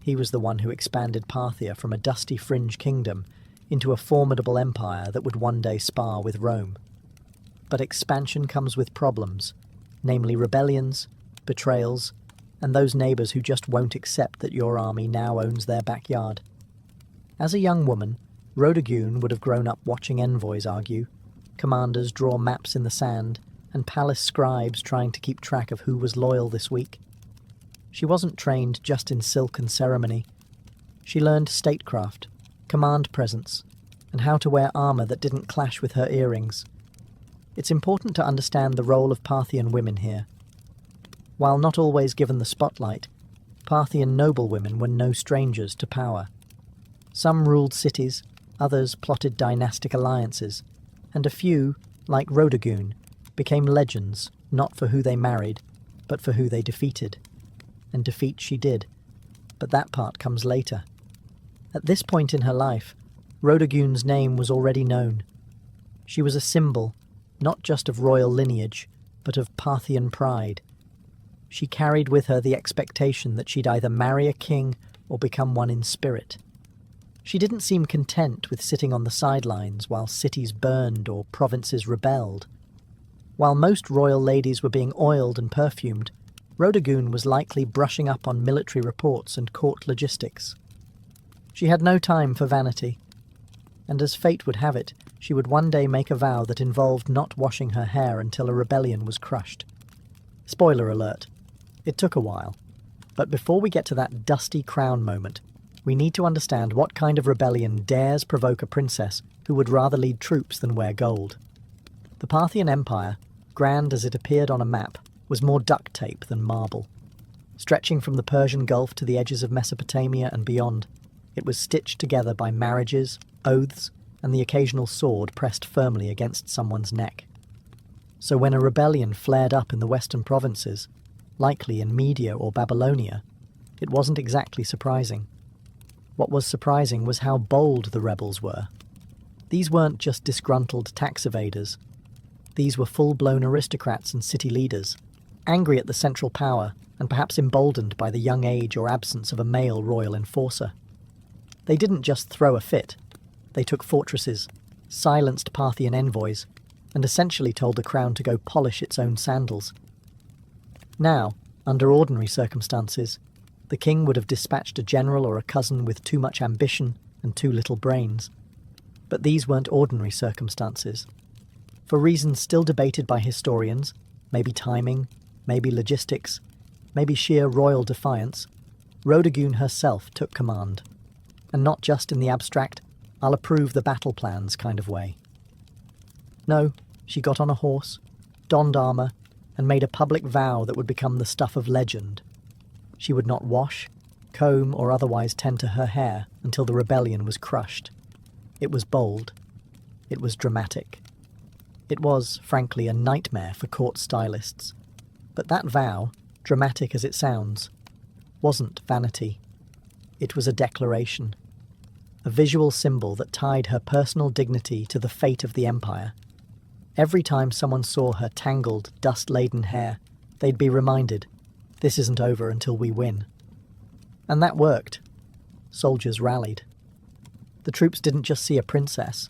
He was the one who expanded Parthia from a dusty fringe kingdom into a formidable empire that would one day spar with Rome. But expansion comes with problems, namely rebellions, betrayals, and those neighbours who just won't accept that your army now owns their backyard. As a young woman, Rhodogoon would have grown up watching envoys argue, commanders draw maps in the sand, and palace scribes trying to keep track of who was loyal this week. She wasn't trained just in silk and ceremony. She learned statecraft, command presence, and how to wear armour that didn't clash with her earrings. It's important to understand the role of Parthian women here. While not always given the spotlight, Parthian noblewomen were no strangers to power. Some ruled cities, others plotted dynastic alliances, and a few, like Rhodogoon, became legends not for who they married, but for who they defeated. And defeat she did, but that part comes later. At this point in her life, Rhodogoon's name was already known. She was a symbol, not just of royal lineage, but of Parthian pride. She carried with her the expectation that she'd either marry a king or become one in spirit. She didn't seem content with sitting on the sidelines while cities burned or provinces rebelled. While most royal ladies were being oiled and perfumed, Rhodogoon was likely brushing up on military reports and court logistics. She had no time for vanity, and as fate would have it, she would one day make a vow that involved not washing her hair until a rebellion was crushed. Spoiler alert, it took a while, but before we get to that dusty crown moment, we need to understand what kind of rebellion dares provoke a princess who would rather lead troops than wear gold. The Parthian Empire, grand as it appeared on a map, was more duct tape than marble. Stretching from the Persian Gulf to the edges of Mesopotamia and beyond, it was stitched together by marriages, oaths, and the occasional sword pressed firmly against someone's neck. So when a rebellion flared up in the western provinces, likely in Media or Babylonia, it wasn't exactly surprising. What was surprising was how bold the rebels were. These weren't just disgruntled tax evaders. These were full-blown aristocrats and city leaders, angry at the central power and perhaps emboldened by the young age or absence of a male royal enforcer. They didn't just throw a fit. They took fortresses, silenced Parthian envoys, and essentially told the crown to go polish its own sandals. Now, under ordinary circumstances, the king would have dispatched a general or a cousin with too much ambition and too little brains. But these weren't ordinary circumstances. For reasons still debated by historians, maybe timing, maybe logistics, maybe sheer royal defiance, Rhodogoon herself took command. And not just in the abstract, I'll approve the battle plans kind of way. No, she got on a horse, donned armour, and made a public vow that would become the stuff of legend. She would not wash, comb, or otherwise tend to her hair until the rebellion was crushed. It was bold. It was dramatic. It was, frankly, a nightmare for court stylists. But that vow, dramatic as it sounds, wasn't vanity. It was a declaration. A visual symbol that tied her personal dignity to the fate of the empire. Every time someone saw her tangled, dust-laden hair, they'd be reminded, this isn't over until we win. And that worked. Soldiers rallied. The troops didn't just see a princess.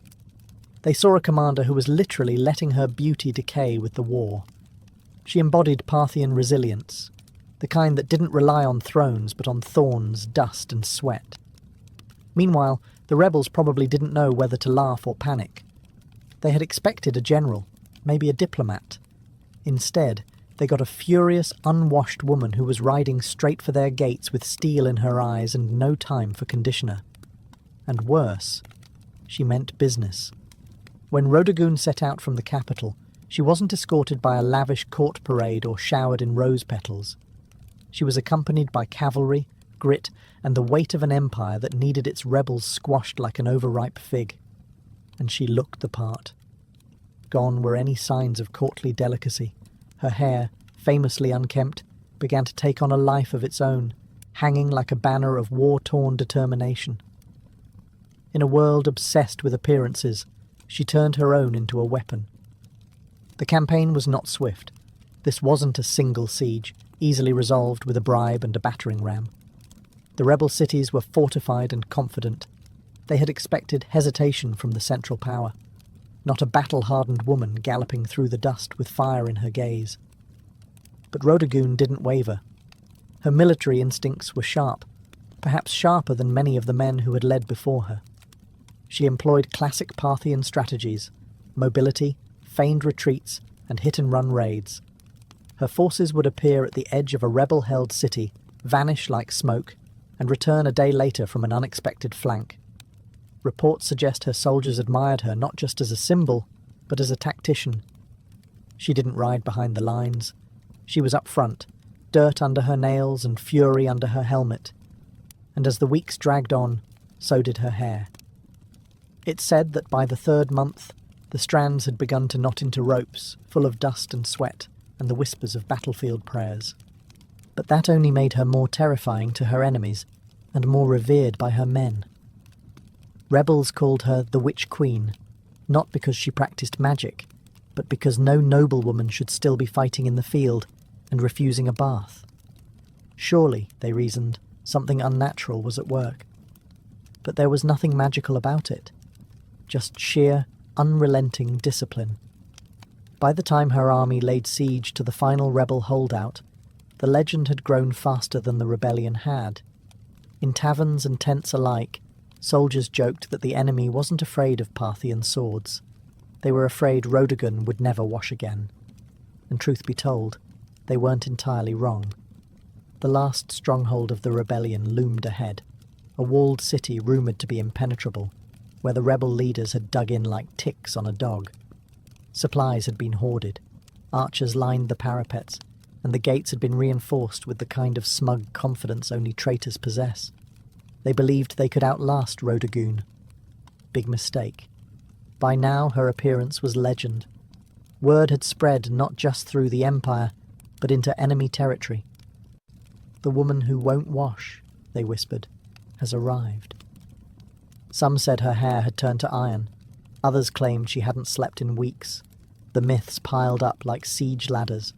They saw a commander who was literally letting her beauty decay with the war. She embodied Parthian resilience, the kind that didn't rely on thrones but on thorns, dust and sweat. Meanwhile, the rebels probably didn't know whether to laugh or panic. They had expected a general, maybe a diplomat. Instead, they got a furious, unwashed woman who was riding straight for their gates with steel in her eyes and no time for conditioner. And worse, she meant business. When Rhodogun set out from the capital, she wasn't escorted by a lavish court parade or showered in rose petals. She was accompanied by cavalry, grit, and the weight of an empire that needed its rebels squashed like an overripe fig. And she looked the part. Gone were any signs of courtly delicacy. Her hair, famously unkempt, began to take on a life of its own, hanging like a banner of war-torn determination. In a world obsessed with appearances, she turned her own into a weapon. The campaign was not swift. This wasn't a single siege, easily resolved with a bribe and a battering ram. The rebel cities were fortified and confident. They had expected hesitation from the central power, not a battle-hardened woman galloping through the dust with fire in her gaze. But Rhodogun didn't waver. Her military instincts were sharp, perhaps sharper than many of the men who had led before her. She employed classic Parthian strategies, mobility, feigned retreats, and hit-and-run raids. Her forces would appear at the edge of a rebel-held city, vanish like smoke, and return a day later from an unexpected flank. Reports suggest her soldiers admired her not just as a symbol, but as a tactician. She didn't ride behind the lines. She was up front, dirt under her nails and fury under her helmet. And as the weeks dragged on, so did her hair. It's said that by the third month, the strands had begun to knot into ropes, full of dust and sweat, and the whispers of battlefield prayers. But that only made her more terrifying to her enemies, and more revered by her men. Rebels called her the Witch Queen, not because she practiced magic, but because no noblewoman should still be fighting in the field and refusing a bath. Surely, they reasoned, something unnatural was at work. But there was nothing magical about it, just sheer, unrelenting discipline. By the time her army laid siege to the final rebel holdout, the legend had grown faster than the rebellion had. In taverns and tents alike, soldiers joked that the enemy wasn't afraid of Parthian swords. They were afraid Rhodogun would never wash again. And truth be told, they weren't entirely wrong. The last stronghold of the rebellion loomed ahead, a walled city rumoured to be impenetrable, where the rebel leaders had dug in like ticks on a dog. Supplies had been hoarded, archers lined the parapets, and the gates had been reinforced with the kind of smug confidence only traitors possess. They believed they could outlast Rhodogun. Big mistake. By now her appearance was legend. Word had spread not just through the empire, but into enemy territory. The woman who won't wash, they whispered, has arrived. Some said her hair had turned to iron. Others claimed she hadn't slept in weeks. The myths piled up like siege ladders.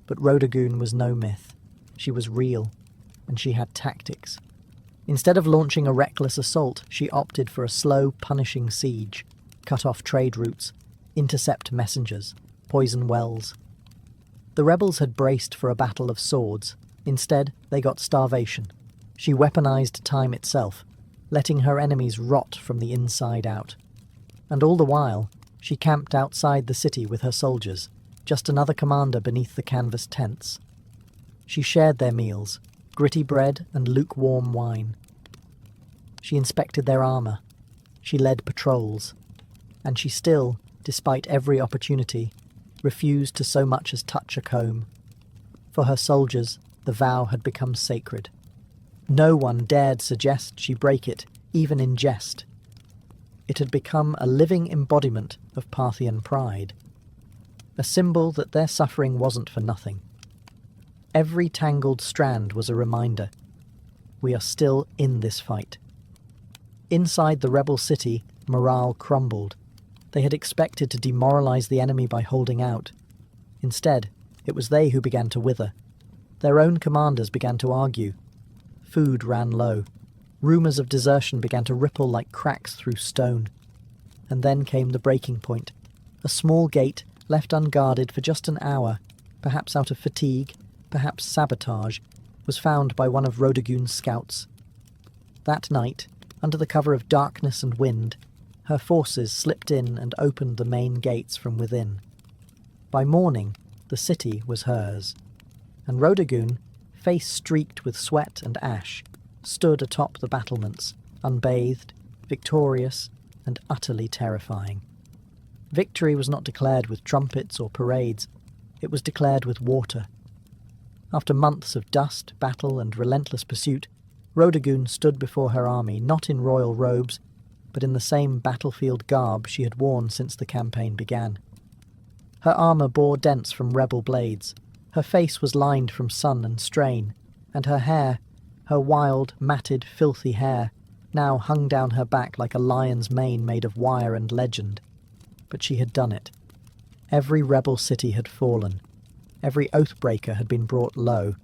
But Rhodogun was no myth. She was real, and she had tactics. Instead of launching a reckless assault, she opted for a slow, punishing siege, cut off trade routes, intercept messengers, poison wells. The rebels had braced for a battle of swords. Instead, they got starvation. She weaponized time itself, letting her enemies rot from the inside out. And all the while, she camped outside the city with her soldiers, just another commander beneath the canvas tents. She shared their meals, gritty bread and lukewarm wine. She inspected their armour. She led patrols. And she still, despite every opportunity, refused to so much as touch a comb. For her soldiers, the vow had become sacred. No one dared suggest she break it, even in jest. It had become a living embodiment of Parthian pride, a symbol that their suffering wasn't for nothing. Every tangled strand was a reminder. We are still in this fight. Inside the rebel city, morale crumbled. They had expected to demoralize the enemy by holding out. Instead, it was they who began to wither. Their own commanders began to argue. Food ran low. Rumours of desertion began to ripple like cracks through stone. And then came the breaking point. A small gate, left unguarded for just an hour, perhaps out of fatigue, perhaps sabotage, was found by one of Rodagun's scouts. That night, under the cover of darkness and wind, her forces slipped in and opened the main gates from within. By morning, the city was hers, and Rodagun, face streaked with sweat and ash, stood atop the battlements, unbathed, victorious, and utterly terrifying. Victory was not declared with trumpets or parades, it was declared with water. After months of dust, battle, and relentless pursuit, Rodagun stood before her army not in royal robes, but in the same battlefield garb she had worn since the campaign began. Her armour bore dents from rebel blades, her face was lined from sun and strain, and her hair, her wild, matted, filthy hair, now hung down her back like a lion's mane made of wire and legend. But she had done it. Every rebel city had fallen. Every oath-breaker had been brought low.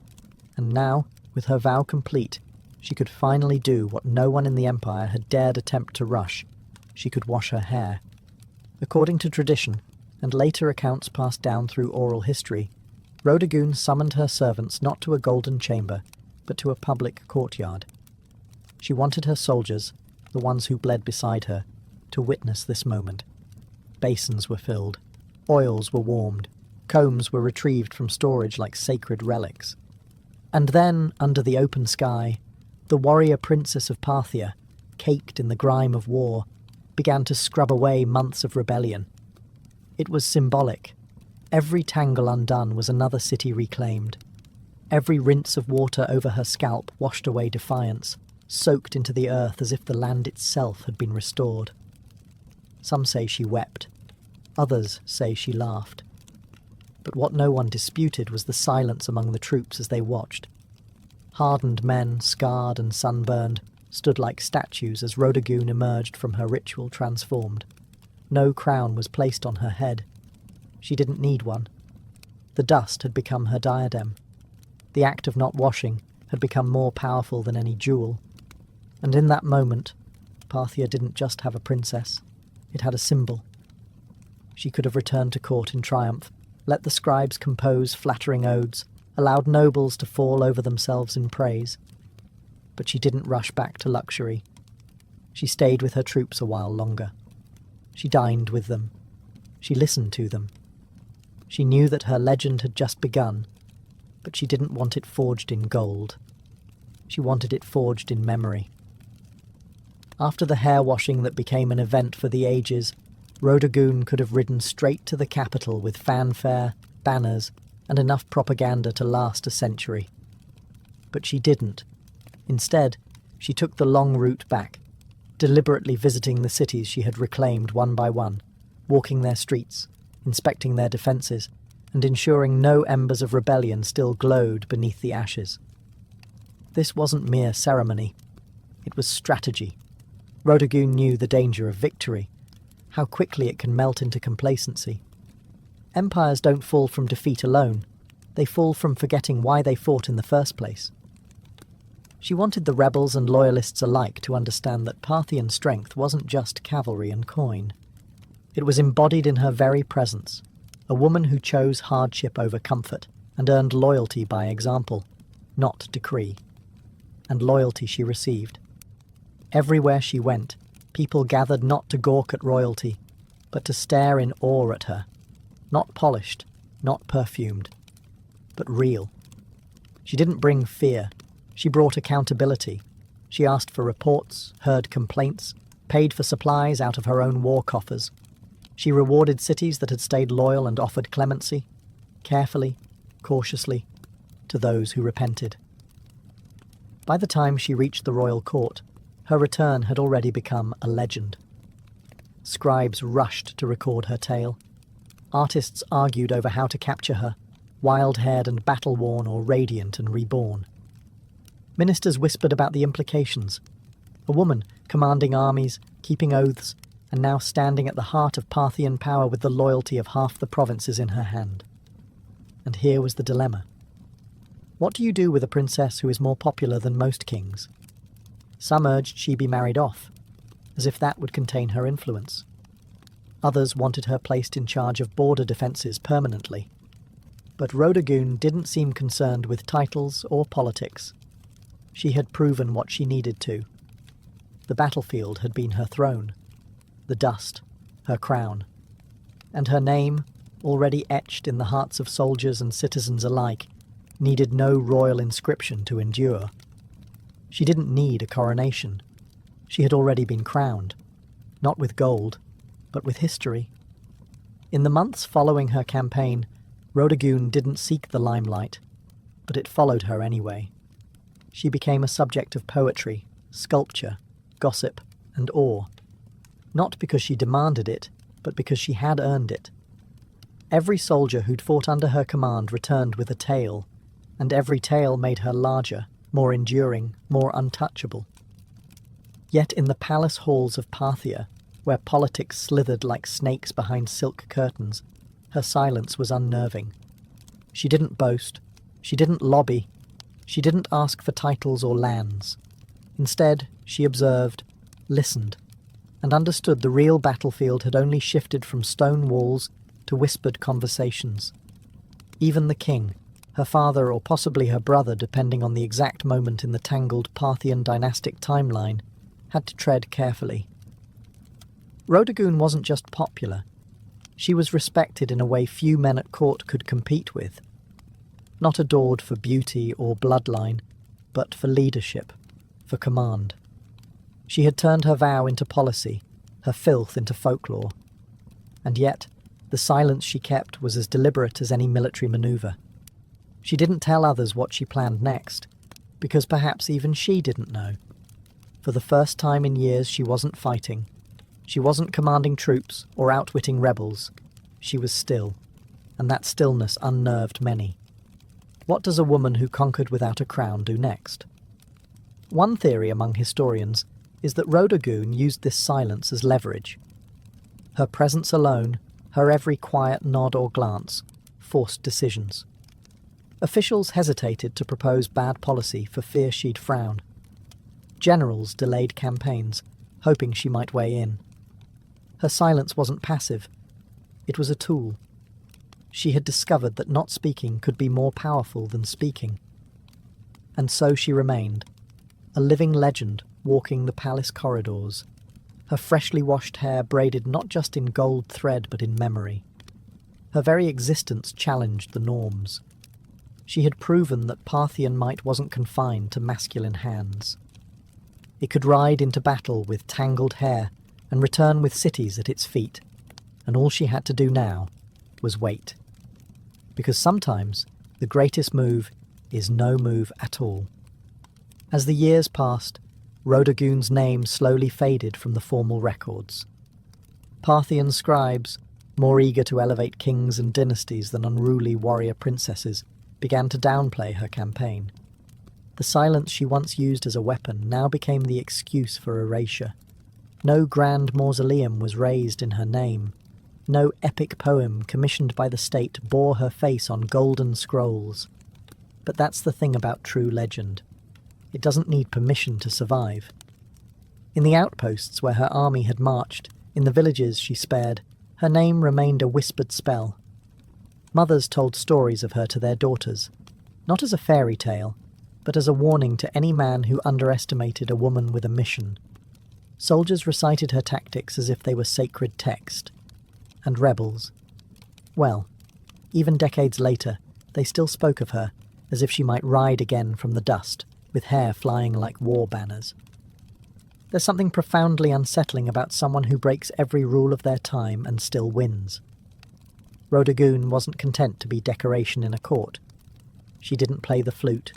And now, with her vow complete, she could finally do what no one in the Empire had dared attempt to rush. She could wash her hair. According to tradition, and later accounts passed down through oral history, Rodagun summoned her servants not to a golden chamber, but to a public courtyard. She wanted her soldiers, the ones who bled beside her, to witness this moment. Basins were filled, oils were warmed, combs were retrieved from storage like sacred relics. And then, under the open sky, the warrior princess of Parthia, caked in the grime of war, began to scrub away months of rebellion. It was symbolic. Every tangle undone was another city reclaimed. Every rinse of water over her scalp washed away defiance, soaked into the earth as if the land itself had been restored. Some say she wept. Others say she laughed. But what no one disputed was the silence among the troops as they watched. Hardened men, scarred and sunburned, stood like statues as Rodagun emerged from her ritual transformed. No crown was placed on her head. She didn't need one. The dust had become her diadem. The act of not washing had become more powerful than any jewel. And in that moment, Parthia didn't just have a princess. It had a symbol. She could have returned to court in triumph, let the scribes compose flattering odes, allowed nobles to fall over themselves in praise. But she didn't rush back to luxury. She stayed with her troops a while longer. She dined with them. She listened to them. She knew that her legend had just begun, but she didn't want it forged in gold. She wanted it forged in memory. After the hair-washing that became an event for the ages, Rodagun could have ridden straight to the capital with fanfare, banners, and enough propaganda to last a century. But she didn't. Instead, she took the long route back, deliberately visiting the cities she had reclaimed one by one, walking their streets, inspecting their defences, and ensuring no embers of rebellion still glowed beneath the ashes. This wasn't mere ceremony. It was strategy. Rodagun knew the danger of victory, how quickly it can melt into complacency. Empires don't fall from defeat alone. They fall from forgetting why they fought in the first place. She wanted the rebels and loyalists alike to understand that Parthian strength wasn't just cavalry and coin. It was embodied in her very presence, a woman who chose hardship over comfort and earned loyalty by example, not decree. And loyalty she received. Everywhere she went, people gathered not to gawk at royalty, but to stare in awe at her. Not polished, not perfumed, but real. She didn't bring fear. She brought accountability. She asked for reports, heard complaints, paid for supplies out of her own war coffers. She rewarded cities that had stayed loyal and offered clemency, carefully, cautiously, to those who repented. By the time she reached the royal court, her return had already become a legend. Scribes rushed to record her tale. Artists argued over how to capture her, wild-haired and battle-worn or radiant and reborn. Ministers whispered about the implications. A woman commanding armies, keeping oaths, and now standing at the heart of Parthian power with the loyalty of half the provinces in her hand. And here was the dilemma. What do you do with a princess who is more popular than most kings? Some urged she be married off, as if that would contain her influence. Others wanted her placed in charge of border defences permanently. But Rhodogoon didn't seem concerned with titles or politics. She had proven what she needed to. The battlefield had been her throne, the dust, her crown, and her name, already etched in the hearts of soldiers and citizens alike, needed no royal inscription to endure. She didn't need a coronation. She had already been crowned, not with gold, but with history. In the months following her campaign, Rhodogoon didn't seek the limelight, but it followed her anyway. She became a subject of poetry, sculpture, gossip, and awe, not because she demanded it, but because she had earned it. Every soldier who'd fought under her command returned with a tale, and every tale made her larger, more enduring, more untouchable. Yet in the palace halls of Parthia, where politics slithered like snakes behind silk curtains, her silence was unnerving. She didn't boast, she didn't lobby, she didn't ask for titles or lands. Instead, she observed, listened, and understood the real battlefield had only shifted from stone walls to whispered conversations. Even the king, her father or possibly her brother depending on the exact moment in the tangled Parthian dynastic timeline, had to tread carefully. Rhodogoon wasn't just popular. She was respected in a way few men at court could compete with. Not adored for beauty or bloodline, but for leadership, for command. She had turned her vow into policy, her filth into folklore. And yet, the silence she kept was as deliberate as any military maneuver. She didn't tell others what she planned next, because perhaps even she didn't know. For the first time in years she wasn't fighting. She wasn't commanding troops or outwitting rebels. She was still, and that stillness unnerved many. What does a woman who conquered without a crown do next? One theory among historians is that Rhodogoon used this silence as leverage. Her presence alone, her every quiet nod or glance, forced decisions. Officials hesitated to propose bad policy for fear she'd frown. Generals delayed campaigns, hoping she might weigh in. Her silence wasn't passive. It was a tool. She had discovered that not speaking could be more powerful than speaking. And so she remained, a living legend walking the palace corridors, her freshly washed hair braided not just in gold thread but in memory. Her very existence challenged the norms. She had proven that Parthian might wasn't confined to masculine hands. It could ride into battle with tangled hair and return with cities at its feet, and all she had to do now was wait. Because sometimes the greatest move is no move at all. As the years passed, Rhodogoon's name slowly faded from the formal records. Parthian scribes, more eager to elevate kings and dynasties than unruly warrior princesses, began to downplay her campaign. The silence she once used as a weapon now became the excuse for erasure. No grand mausoleum was raised in her name. No epic poem commissioned by the state bore her face on golden scrolls. But that's the thing about true legend. It doesn't need permission to survive. In the outposts where her army had marched, in the villages she spared, her name remained a whispered spell. Mothers told stories of her to their daughters, not as a fairy tale, but as a warning to any man who underestimated a woman with a mission. Soldiers recited her tactics as if they were sacred text. And rebels, well, even decades later, they still spoke of her as if she might ride again from the dust, with hair flying like war banners. There's something profoundly unsettling about someone who breaks every rule of their time and still wins. Rhodogoon wasn't content to be decoration in a court. She didn't play the flute,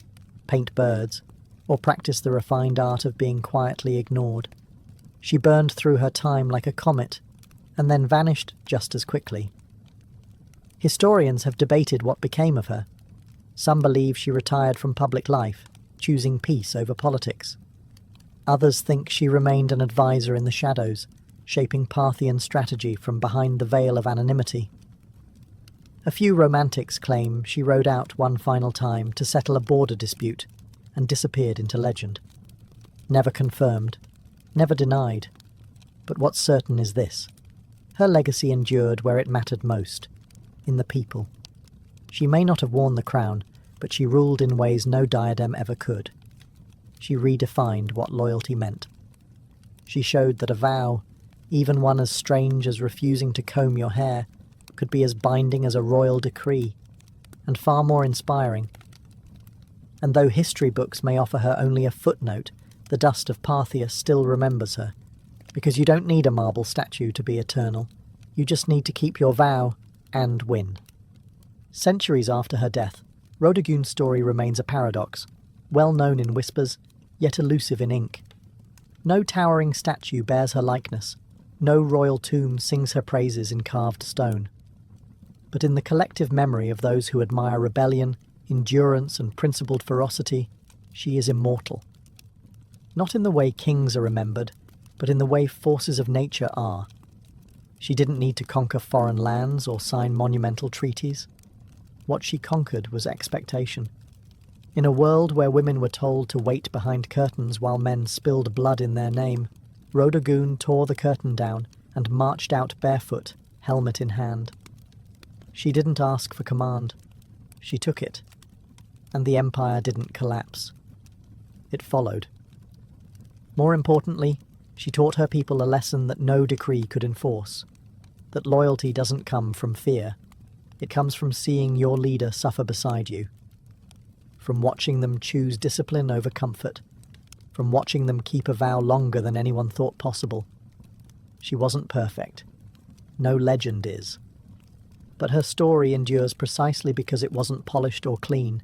paint birds, or practice the refined art of being quietly ignored. She burned through her time like a comet, and then vanished just as quickly. Historians have debated what became of her. Some believe she retired from public life, choosing peace over politics. Others think she remained an advisor in the shadows, shaping Parthian strategy from behind the veil of anonymity. A few romantics claim she rode out one final time to settle a border dispute and disappeared into legend. Never confirmed, never denied. But what's certain is this. Her legacy endured where it mattered most, in the people. She may not have worn the crown, but she ruled in ways no diadem ever could. She redefined what loyalty meant. She showed that a vow, even one as strange as refusing to comb your hair, could be as binding as a royal decree, and far more inspiring. And though history books may offer her only a footnote, the dust of Parthia still remembers her, because you don't need a marble statue to be eternal. You just need to keep your vow and win. Centuries after her death, Rhodogune's story remains a paradox, well known in whispers, yet elusive in ink. No towering statue bears her likeness, no royal tomb sings her praises in carved stone. But in the collective memory of those who admire rebellion, endurance, and principled ferocity, she is immortal. Not in the way kings are remembered, but in the way forces of nature are. She didn't need to conquer foreign lands or sign monumental treaties. What she conquered was expectation. In a world where women were told to wait behind curtains while men spilled blood in their name, Rhodogune tore the curtain down and marched out barefoot, helmet in hand. She didn't ask for command. She took it. And the empire didn't collapse. It followed. More importantly, she taught her people a lesson that no decree could enforce. That loyalty doesn't come from fear. It comes from seeing your leader suffer beside you. From watching them choose discipline over comfort. From watching them keep a vow longer than anyone thought possible. She wasn't perfect. No legend is. But her story endures precisely because it wasn't polished or clean.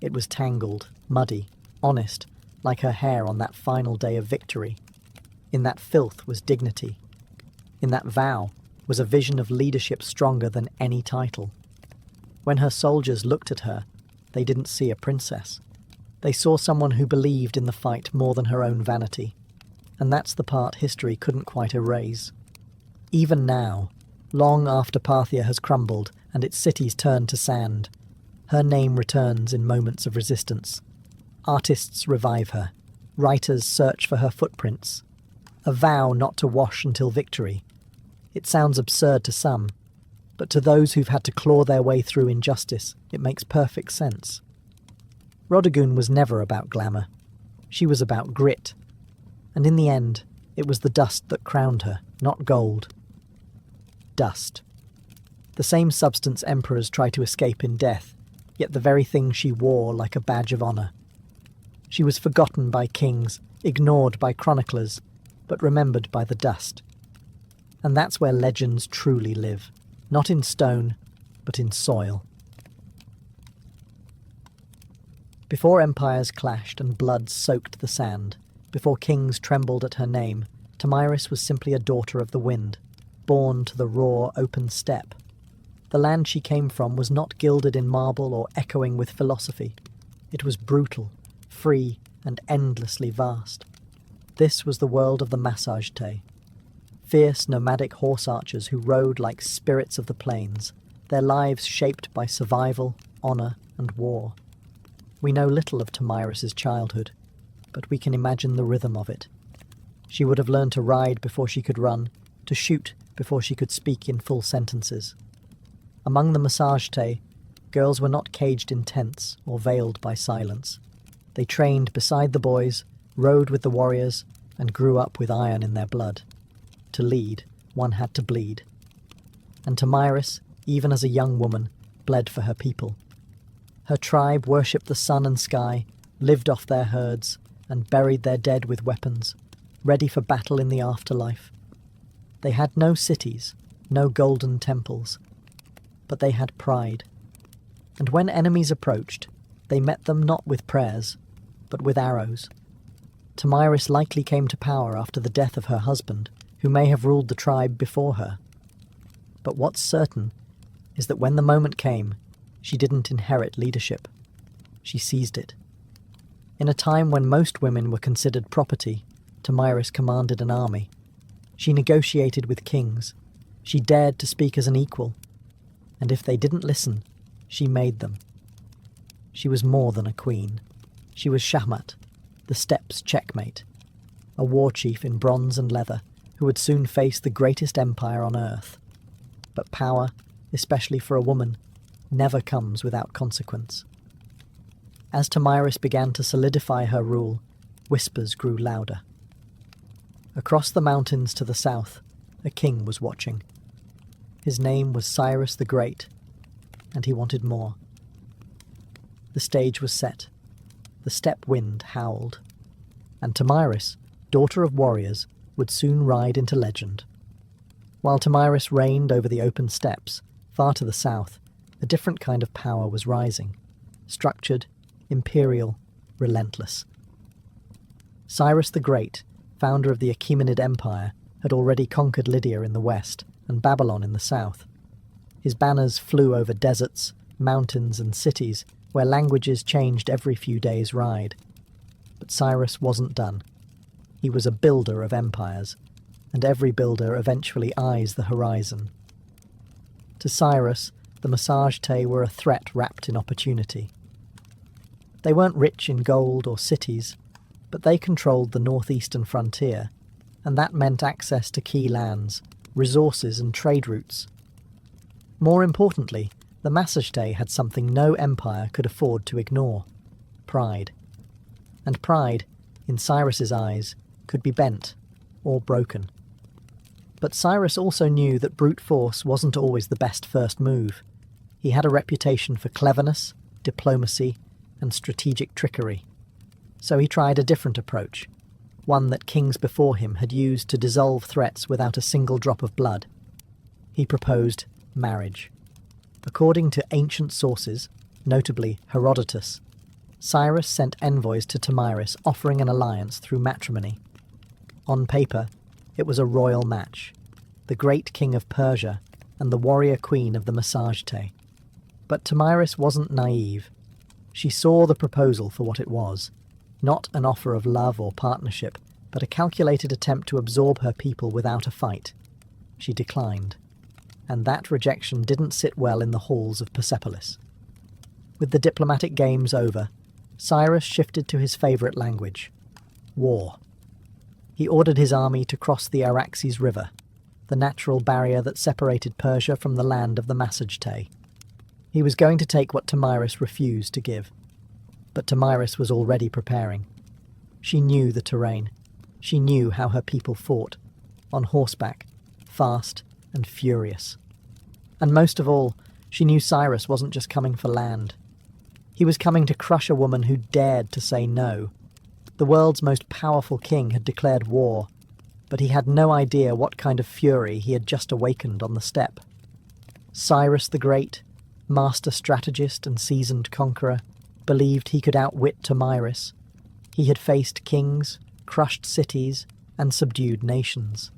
It was tangled, muddy, honest, like her hair on that final day of victory. In that filth was dignity. In that vow was a vision of leadership stronger than any title. When her soldiers looked at her, they didn't see a princess. They saw someone who believed in the fight more than her own vanity. And that's the part history couldn't quite erase. Even now, long after Parthia has crumbled and its cities turned to sand, her name returns in moments of resistance. Artists revive her. Writers search for her footprints. A vow not to wash until victory. It sounds absurd to some, but to those who've had to claw their way through injustice, it makes perfect sense. Rhodogune was never about glamour. She was about grit. And in the end, it was the dust that crowned her, not gold. Dust. The same substance emperors try to escape in death, yet the very thing she wore like a badge of honour. She was forgotten by kings, ignored by chroniclers, but remembered by the dust. And that's where legends truly live, not in stone, but in soil. Before empires clashed and blood soaked the sand, before kings trembled at her name, Tomyris was simply a daughter of the wind, born to the raw, open steppe. The land she came from was not gilded in marble or echoing with philosophy. It was brutal, free, and endlessly vast. This was the world of the Massagetae, fierce nomadic horse archers who rode like spirits of the plains, their lives shaped by survival, honour, and war. We know little of Tomyris's childhood, but we can imagine the rhythm of it. She would have learned to ride before she could run, to shoot before she could speak in full sentences. Among the Massagetae, girls were not caged in tents or veiled by silence. They trained beside the boys, rode with the warriors, and grew up with iron in their blood. To lead, one had to bleed. And Tomyris, even as a young woman, bled for her people. Her tribe worshipped the sun and sky, lived off their herds, and buried their dead with weapons, ready for battle in the afterlife. They had no cities, no golden temples, but they had pride. And when enemies approached, they met them not with prayers, but with arrows. Tomyris likely came to power after the death of her husband, who may have ruled the tribe before her. But what's certain is that when the moment came, she didn't inherit leadership. She seized it. In a time when most women were considered property, Tomyris commanded an army. She negotiated with kings. She dared to speak as an equal. And if they didn't listen, she made them. She was more than a queen. She was Shahmat, the steppe's checkmate, a war chief in bronze and leather who would soon face the greatest empire on earth. But power, especially for a woman, never comes without consequence. As Tomyris began to solidify her rule, whispers grew louder. Across the mountains to the south, a king was watching. His name was Cyrus the Great, and he wanted more. The stage was set. The steppe wind howled. And Tomyris, daughter of warriors, would soon ride into legend. While Tomyris reigned over the open steppes, far to the south, a different kind of power was rising. Structured, imperial, relentless. Cyrus the Great, founder of the Achaemenid Empire, had already conquered Lydia in the west and Babylon in the south. His banners flew over deserts, mountains, and cities where languages changed every few days' ride. But Cyrus wasn't done. He was a builder of empires, and every builder eventually eyes the horizon. To Cyrus, the Massagetæ were a threat wrapped in opportunity. They weren't rich in gold or cities, but they controlled the northeastern frontier, and that meant access to key lands, resources and trade routes. More importantly, the Massagetæ had something no empire could afford to ignore: pride. And pride, in Cyrus's eyes, could be bent or broken. But Cyrus also knew that brute force wasn't always the best first move. He had a reputation for cleverness, diplomacy, and strategic trickery. So he tried a different approach, one that kings before him had used to dissolve threats without a single drop of blood. He proposed marriage. According to ancient sources, notably Herodotus, Cyrus sent envoys to Tomyris offering an alliance through matrimony. On paper, it was a royal match, the great king of Persia and the warrior queen of the Massagetæ. But Tomyris wasn't naive. She saw the proposal for what it was, not an offer of love or partnership, but a calculated attempt to absorb her people without a fight. She declined, and that rejection didn't sit well in the halls of Persepolis. With the diplomatic games over, Cyrus shifted to his favourite language: war. He ordered his army to cross the Araxes River, the natural barrier that separated Persia from the land of the Massagetæ. He was going to take what Tomyris refused to give. But Tomyris was already preparing. She knew the terrain. She knew how her people fought, on horseback, fast and furious. And most of all, she knew Cyrus wasn't just coming for land. He was coming to crush a woman who dared to say no. The world's most powerful king had declared war, but he had no idea what kind of fury he had just awakened on the steppe. Cyrus the Great, master strategist and seasoned conqueror, believed he could outwit Tomyris. He had faced kings, crushed cities, and subdued nations.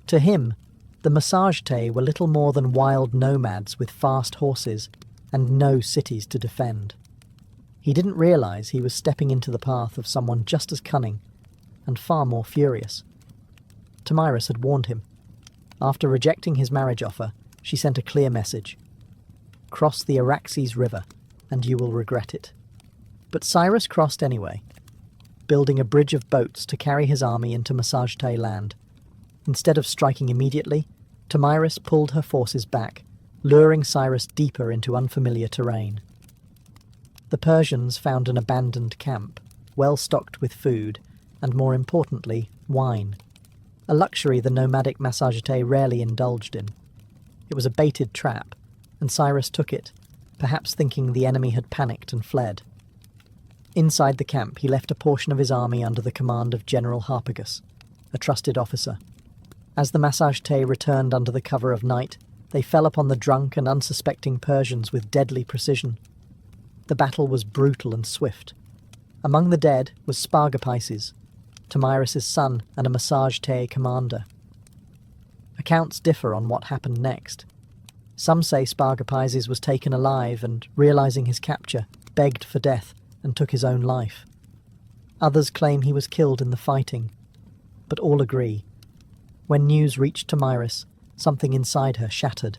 To him, the Massagetæ were little more than wild nomads with fast horses and no cities to defend. He didn't realize he was stepping into the path of someone just as cunning and far more furious. Tomyris had warned him. After rejecting his marriage offer, she sent a clear message: cross the Araxes River, and you will regret it. But Cyrus crossed anyway, building a bridge of boats to carry his army into Massagetæ land. Instead of striking immediately, Tomyris pulled her forces back, luring Cyrus deeper into unfamiliar terrain. The Persians found an abandoned camp, well stocked with food, and more importantly, wine, a luxury the nomadic Massagetæ rarely indulged in. It was a baited trap, and Cyrus took it, perhaps thinking the enemy had panicked and fled. Inside the camp, he left a portion of his army under the command of General Harpagus, a trusted officer. As the Massagetæ returned under the cover of night, they fell upon the drunk and unsuspecting Persians with deadly precision. The battle was brutal and swift. Among the dead was Spargapaises, Tomyris' son and a Massagetæ commander. Accounts differ on what happened next. Some say Spargapaises was taken alive and, realizing his capture, begged for death and took his own life. Others claim he was killed in the fighting, but all agree. When news reached Tomyris, something inside her shattered,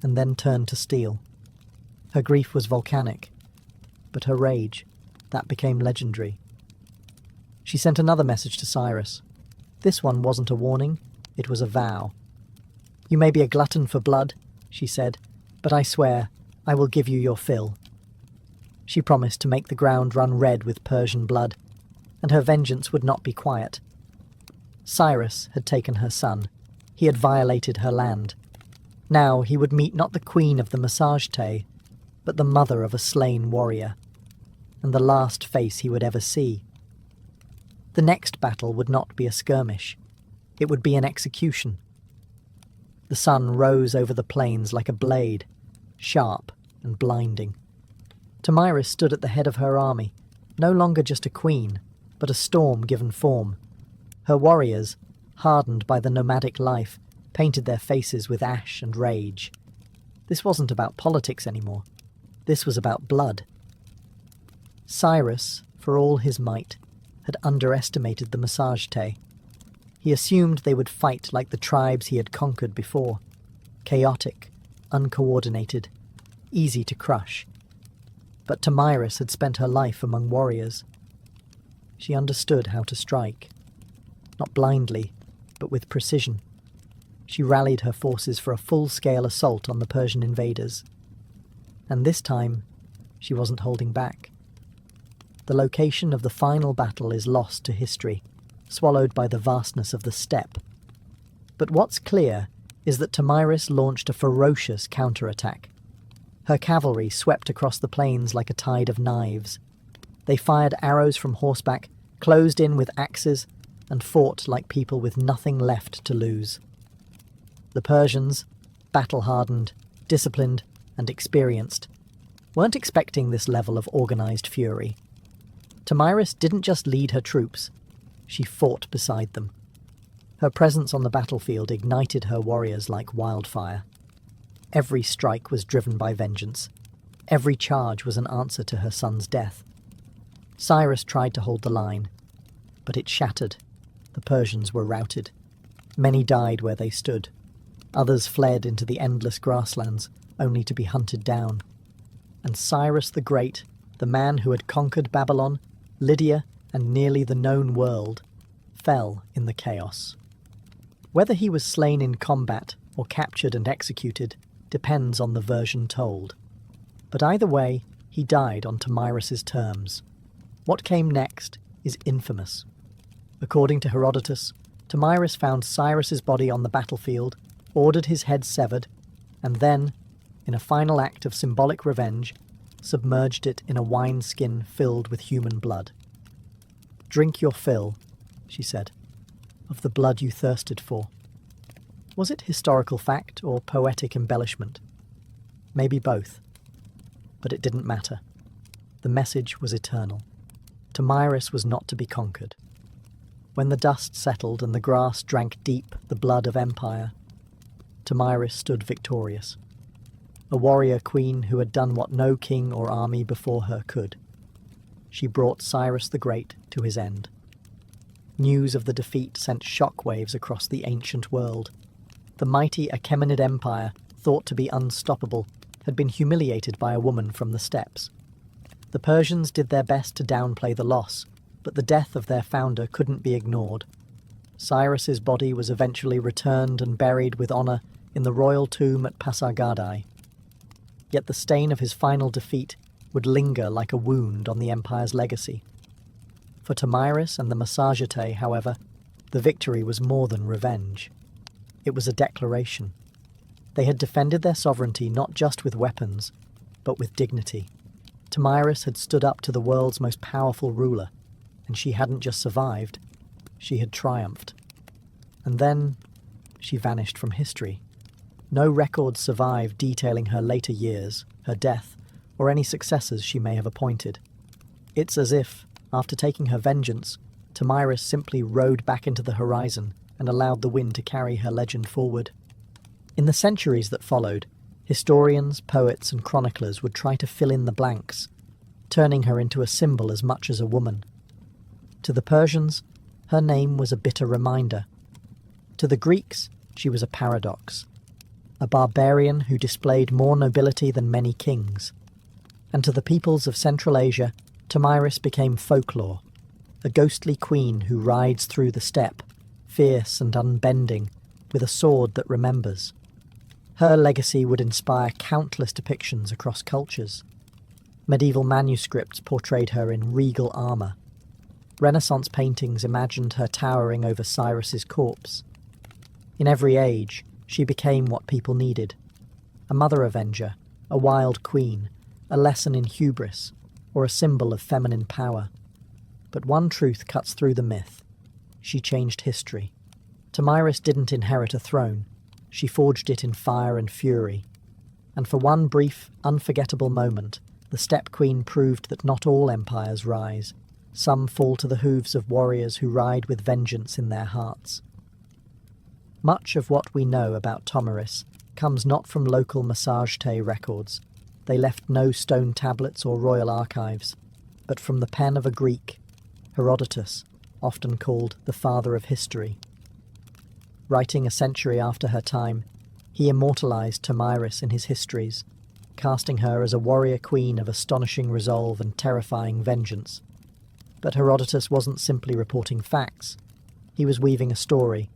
and then turned to steel. Her grief was volcanic, but her rage, that became legendary. She sent another message to Cyrus. This one wasn't a warning, it was a vow. "You may be a glutton for blood," she said, "but I swear, I will give you your fill." She promised to make the ground run red with Persian blood, and her vengeance would not be quiet. Cyrus had taken her son. He had violated her land. Now he would meet not the queen of the massage tey, but the mother of a slain warrior, and the last face he would ever see. The next battle would not be a skirmish. It would be an execution. The sun rose over the plains like a blade, sharp and blinding. Tomyris stood at the head of her army, no longer just a queen, but a storm given form. Her warriors, hardened by the nomadic life, painted their faces with ash and rage. This wasn't about politics anymore. This was about blood. Cyrus, for all his might, had underestimated the massage tey. He assumed they would fight like the tribes he had conquered before, chaotic, uncoordinated, easy to crush. But Tomyris had spent her life among warriors. She understood how to strike, not blindly, but with precision. She rallied her forces for a full-scale assault on the Persian invaders. And this time, she wasn't holding back. The location of the final battle is lost to history, swallowed by the vastness of the steppe. But what's clear is that Tomyris launched a ferocious counterattack. Her cavalry swept across the plains like a tide of knives. They fired arrows from horseback, closed in with axes, and fought like people with nothing left to lose. The Persians, battle-hardened, disciplined, and experienced, weren't expecting this level of organized fury. Tomyris didn't just lead her troops, she fought beside them. Her presence on the battlefield ignited her warriors like wildfire. Every strike was driven by vengeance. Every charge was an answer to her son's death. Cyrus tried to hold the line, but it shattered. The Persians were routed. Many died where they stood. Others fled into the endless grasslands, only to be hunted down. And Cyrus the Great, the man who had conquered Babylon, Lydia, and nearly the known world, fell in the chaos. Whether he was slain in combat or captured and executed depends on the version told. But either way, he died on Tomyris's terms. What came next is infamous. According to Herodotus, Tomyris found Cyrus's body on the battlefield, ordered his head severed, and then, in a final act of symbolic revenge, submerged it in a wineskin filled with human blood. "Drink your fill," she said, "of the blood you thirsted for." Was it historical fact or poetic embellishment? Maybe both. But it didn't matter. The message was eternal. Tomyris was not to be conquered. When the dust settled and the grass drank deep the blood of empire, Tomyris stood victorious. A warrior queen who had done what no king or army before her could. She brought Cyrus the Great to his end. News of the defeat sent shockwaves across the ancient world. The mighty Achaemenid Empire, thought to be unstoppable, had been humiliated by a woman from the steppes. The Persians did their best to downplay the loss, but the death of their founder couldn't be ignored. Cyrus's body was eventually returned and buried with honor in the royal tomb at Pasargadae. Yet the stain of his final defeat would linger like a wound on the empire's legacy. For Tomyris and the Massagetei, however, the victory was more than revenge. It was a declaration. They had defended their sovereignty not just with weapons, but with dignity. Tomyris had stood up to the world's most powerful ruler, and she hadn't just survived, she had triumphed. And then she vanished from history. No records survive detailing her later years, her death, or any successors she may have appointed. It's as if, after taking her vengeance, Tomyris simply rode back into the horizon and allowed the wind to carry her legend forward. In the centuries that followed, historians, poets, and chroniclers would try to fill in the blanks, turning her into a symbol as much as a woman. To the Persians, her name was a bitter reminder. To the Greeks, she was a paradox, a barbarian who displayed more nobility than many kings. And to the peoples of Central Asia, Tomyris became folklore, a ghostly queen who rides through the steppe, fierce and unbending, with a sword that remembers. Her legacy would inspire countless depictions across cultures. Medieval manuscripts portrayed her in regal armour. Renaissance paintings imagined her towering over Cyrus's corpse. In every age, she became what people needed: a mother avenger, a wild queen, a lesson in hubris, or a symbol of feminine power. But one truth cuts through the myth: she changed history. Tomyris didn't inherit a throne, she forged it in fire and fury. And for one brief, unforgettable moment, the Steppe Queen proved that not all empires rise. Some fall to the hooves of warriors who ride with vengeance in their hearts. Much of what we know about Tomyris comes not from local Massagetei records. They left no stone tablets or royal archives, but from the pen of a Greek, Herodotus, often called the father of history. Writing a century after her time, he immortalized Tomyris in his histories, casting her as a warrior queen of astonishing resolve and terrifying vengeance. But Herodotus wasn't simply reporting facts. He was weaving a story,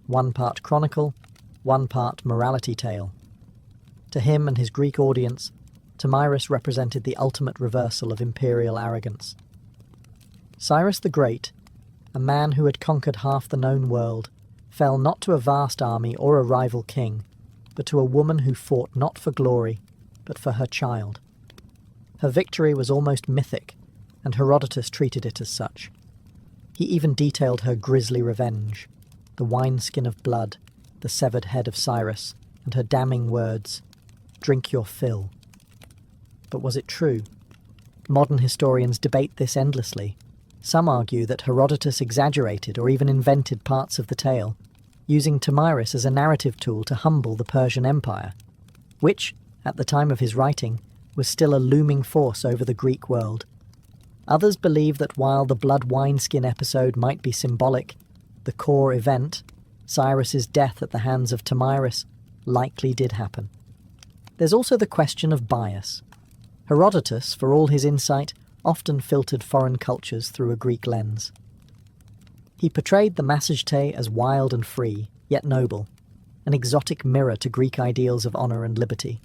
one part chronicle, one part morality tale. To him and his Greek audience, Tomyris represented the ultimate reversal of imperial arrogance. Cyrus the Great, a man who had conquered half the known world, fell not to a vast army or a rival king, but to a woman who fought not for glory, but for her child. Her victory was almost mythic, and Herodotus treated it as such. He even detailed her grisly revenge: the wineskin of blood, the severed head of Cyrus, and her damning words, "Drink your fill." But was it true? Modern historians debate this endlessly. Some argue that Herodotus exaggerated or even invented parts of the tale, using Tomyris as a narrative tool to humble the Persian Empire, which, at the time of his writing, was still a looming force over the Greek world. Others believe that while the blood wineskin episode might be symbolic, the core event, Cyrus's death at the hands of Tomyris, likely did happen. There's also the question of bias. Herodotus, for all his insight, often filtered foreign cultures through a Greek lens. He portrayed the Massagetei as wild and free, yet noble, an exotic mirror to Greek ideals of honour and liberty.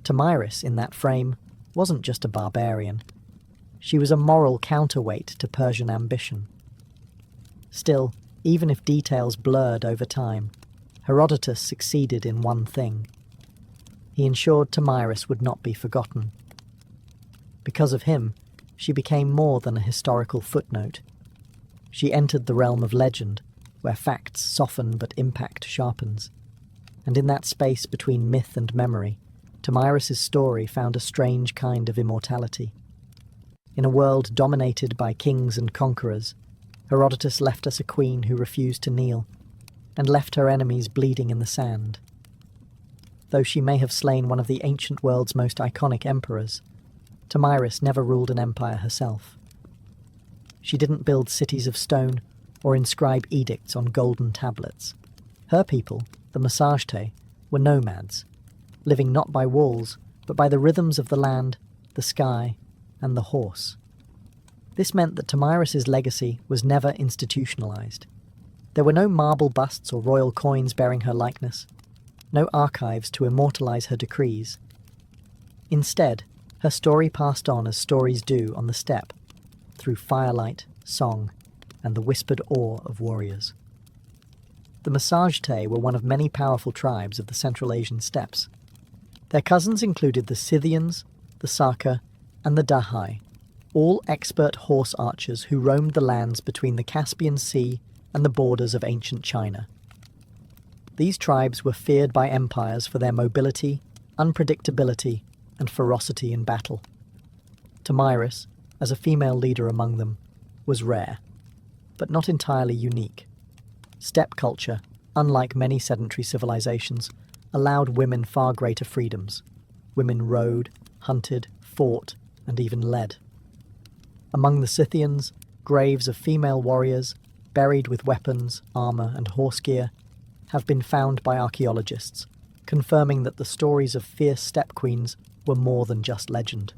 Tomyris, in that frame, wasn't just a barbarian. She was a moral counterweight to Persian ambition. Still, even if details blurred over time, Herodotus succeeded in one thing. He ensured Tomyris would not be forgotten. Because of him, she became more than a historical footnote. She entered the realm of legend, where facts soften but impact sharpens. And in that space between myth and memory, Tomyris's story found a strange kind of immortality. In a world dominated by kings and conquerors, Herodotus left us a queen who refused to kneel, and left her enemies bleeding in the sand. Though she may have slain one of the ancient world's most iconic emperors, Tomyris never ruled an empire herself. She didn't build cities of stone or inscribe edicts on golden tablets. Her people, the Massagetei, were nomads, living not by walls, but by the rhythms of the land, the sky, and the horse. This meant that Tomyris's legacy was never institutionalized. There were no marble busts or royal coins bearing her likeness, no archives to immortalize her decrees. Instead, her story passed on as stories do on the steppe, through firelight, song, and the whispered awe of warriors. The Massagetei were one of many powerful tribes of the Central Asian steppes. Their cousins included the Scythians, the Saka, and the Dahai, all expert horse archers who roamed the lands between the Caspian Sea and the borders of ancient China. These tribes were feared by empires for their mobility, unpredictability, and ferocity in battle. Tomyris, as a female leader among them, was rare, but not entirely unique. Steppe culture, unlike many sedentary civilizations, allowed women far greater freedoms. Women rode, hunted, fought, and even led. Among the Scythians, graves of female warriors, buried with weapons, armour, and horse gear, have been found by archaeologists, confirming that the stories of fierce steppe queens were more than just legend.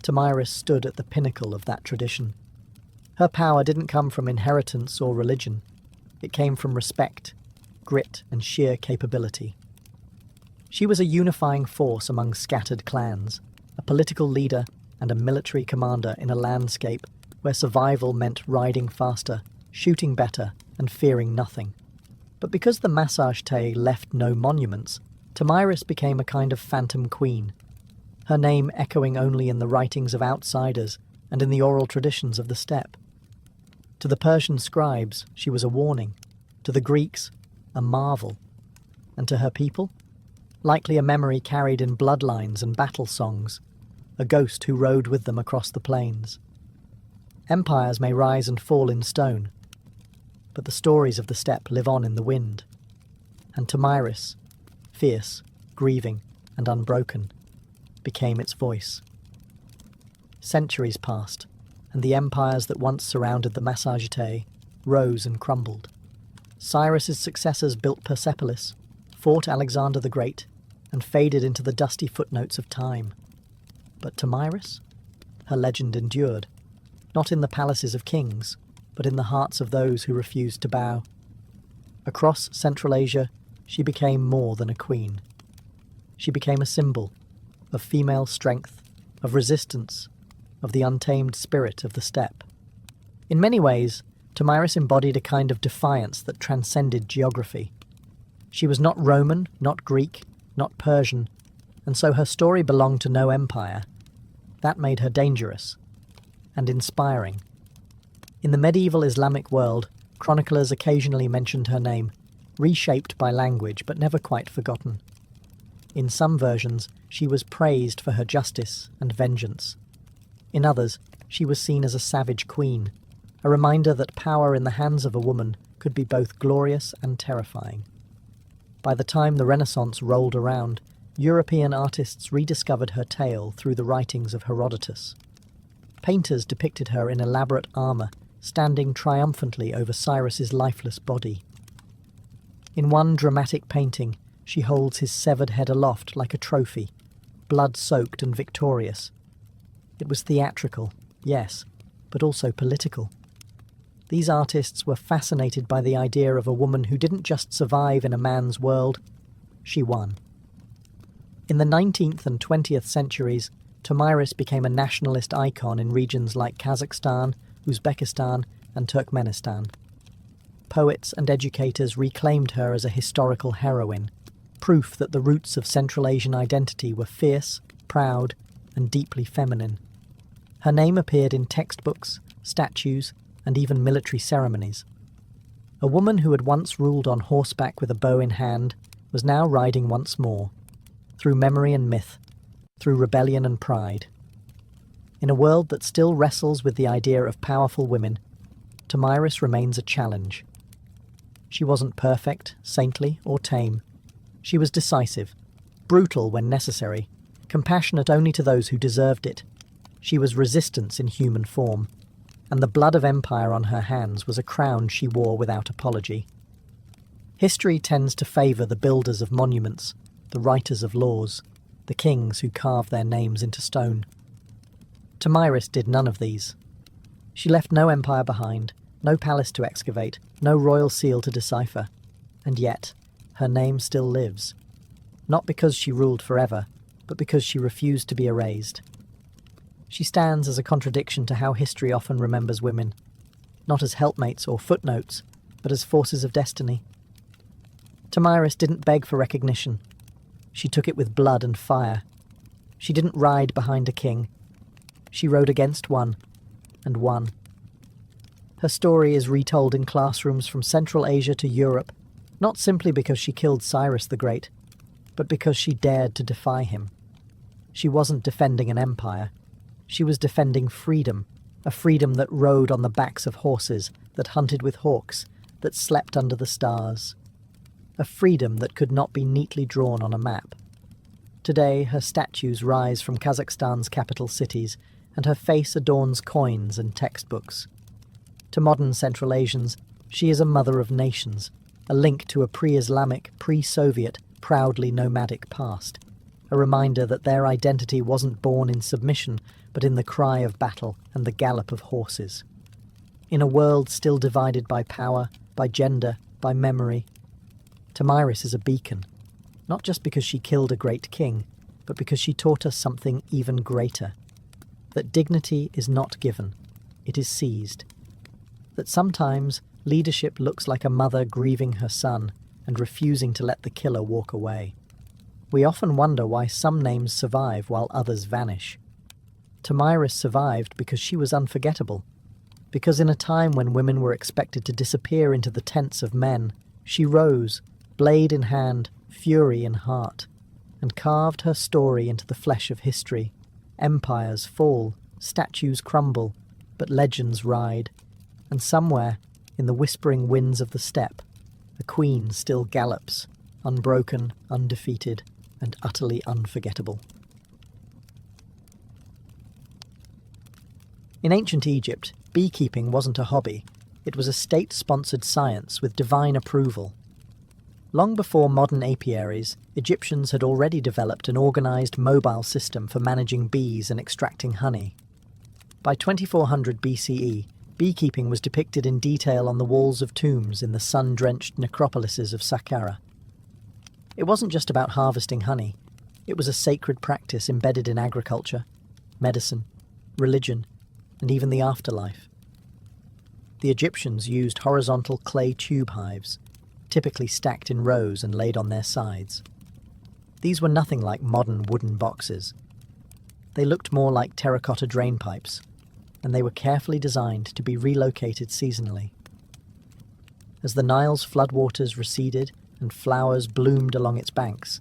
Tomyris stood at the pinnacle of that tradition. Her power didn't come from inheritance or religion. It came from respect, grit, and sheer capability. She was a unifying force among scattered clans, a political leader and a military commander in a landscape where survival meant riding faster, shooting better, and fearing nothing. But because the massage tei left no monuments, Tomyris became a kind of phantom queen, her name echoing only in the writings of outsiders and in the oral traditions of the steppe. To the Persian scribes, she was a warning, to the Greeks, a marvel, and to her people, likely a memory carried in bloodlines and battle songs, a ghost who rode with them across the plains. Empires may rise and fall in stone, but the stories of the steppe live on in the wind. And Tomyris, fierce, grieving, and unbroken, became its voice. Centuries passed, and the empires that once surrounded the Massagetae rose and crumbled. Cyrus's successors built Persepolis, fought Alexander the Great, and faded into the dusty footnotes of time. But Tomyris? Her legend endured, not in the palaces of kings, but in the hearts of those who refused to bow. Across Central Asia, she became more than a queen. She became a symbol of female strength, of resistance, of the untamed spirit of the steppe. In many ways, Tomyris embodied a kind of defiance that transcended geography. She was not Roman, not Greek, not Persian, and so her story belonged to no empire. That made her dangerous and inspiring. In the medieval Islamic world, chroniclers occasionally mentioned her name, reshaped by language but never quite forgotten. In some versions, she was praised for her justice and vengeance. In others, she was seen as a savage queen, a reminder that power in the hands of a woman could be both glorious and terrifying. By the time the Renaissance rolled around, European artists rediscovered her tale through the writings of Herodotus. Painters depicted her in elaborate armour, standing triumphantly over Cyrus's lifeless body. In one dramatic painting, she holds his severed head aloft like a trophy, blood-soaked and victorious. It was theatrical, yes, but also political. These artists were fascinated by the idea of a woman who didn't just survive in a man's world, she won. In the 19th and 20th centuries, Tomyris became a nationalist icon in regions like Kazakhstan, Uzbekistan, and Turkmenistan. Poets and educators reclaimed her as a historical heroine, proof that the roots of Central Asian identity were fierce, proud, and deeply feminine. Her name appeared in textbooks, statues, and even military ceremonies. A woman who had once ruled on horseback with a bow in hand was now riding once more, through memory and myth, through rebellion and pride. In a world that still wrestles with the idea of powerful women, Tomyris remains a challenge. She wasn't perfect, saintly, or tame. She was decisive, brutal when necessary, compassionate only to those who deserved it. She was resistance in human form, and the blood of empire on her hands was a crown she wore without apology. History tends to favour the builders of monuments, the writers of laws, the kings who carve their names into stone. Tomyris did none of these. She left no empire behind, no palace to excavate, no royal seal to decipher, and yet her name still lives, not because she ruled forever, but because she refused to be erased. She stands as a contradiction to how history often remembers women, not as helpmates or footnotes, but as forces of destiny. Tomyris didn't beg for recognition. She took it with blood and fire. She didn't ride behind a king. She rode against one, and won. Her story is retold in classrooms from Central Asia to Europe, not simply because she killed Cyrus the Great, but because she dared to defy him. She wasn't defending an empire. She was defending freedom, a freedom that rode on the backs of horses, that hunted with hawks, that slept under the stars. A freedom that could not be neatly drawn on a map. Today, her statues rise from Kazakhstan's capital cities, and her face adorns coins and textbooks. To modern Central Asians, she is a mother of nations, a link to a pre-Islamic, pre-Soviet, proudly nomadic past, a reminder that their identity wasn't born in submission, but in the cry of battle and the gallop of horses. In a world still divided by power, by gender, by memory, Tamiris is a beacon, not just because she killed a great king, but because she taught us something even greater. That dignity is not given, it is seized. That sometimes leadership looks like a mother grieving her son and refusing to let the killer walk away. We often wonder why some names survive while others vanish. Tamiris survived because she was unforgettable. Because in a time when women were expected to disappear into the tents of men, she rose, blade in hand, fury in heart, and carved her story into the flesh of history. Empires fall, statues crumble, but legends ride, and somewhere, in the whispering winds of the steppe, a queen still gallops, unbroken, undefeated, and utterly unforgettable. In ancient Egypt, beekeeping wasn't a hobby. It was a state-sponsored science with divine approval. Long before modern apiaries, Egyptians had already developed an organized mobile system for managing bees and extracting honey. By 2400 BCE, beekeeping was depicted in detail on the walls of tombs in the sun-drenched necropolises of Saqqara. It wasn't just about harvesting honey. It was a sacred practice embedded in agriculture, medicine, religion, and even the afterlife. The Egyptians used horizontal clay tube hives, typically stacked in rows and laid on their sides. These were nothing like modern wooden boxes. They looked more like terracotta drain pipes, and they were carefully designed to be relocated seasonally. As the Nile's floodwaters receded and flowers bloomed along its banks,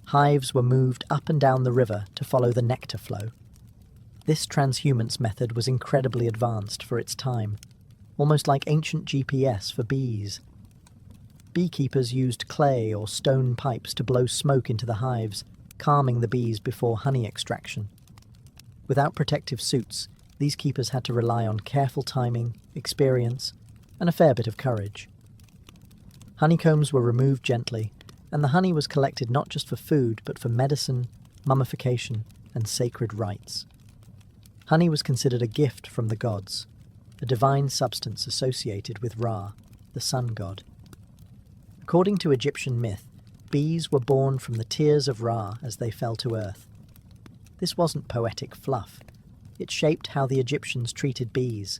hives were moved up and down the river to follow the nectar flow. This transhumance method was incredibly advanced for its time, almost like ancient GPS for bees. Beekeepers used clay or stone pipes to blow smoke into the hives, calming the bees before honey extraction. Without protective suits, these keepers had to rely on careful timing, experience, and a fair bit of courage. Honeycombs were removed gently, and the honey was collected not just for food, but for medicine, mummification, and sacred rites. Honey was considered a gift from the gods, a divine substance associated with Ra, the sun god. According to Egyptian myth, bees were born from the tears of Ra as they fell to earth. This wasn't poetic fluff. It shaped how the Egyptians treated bees,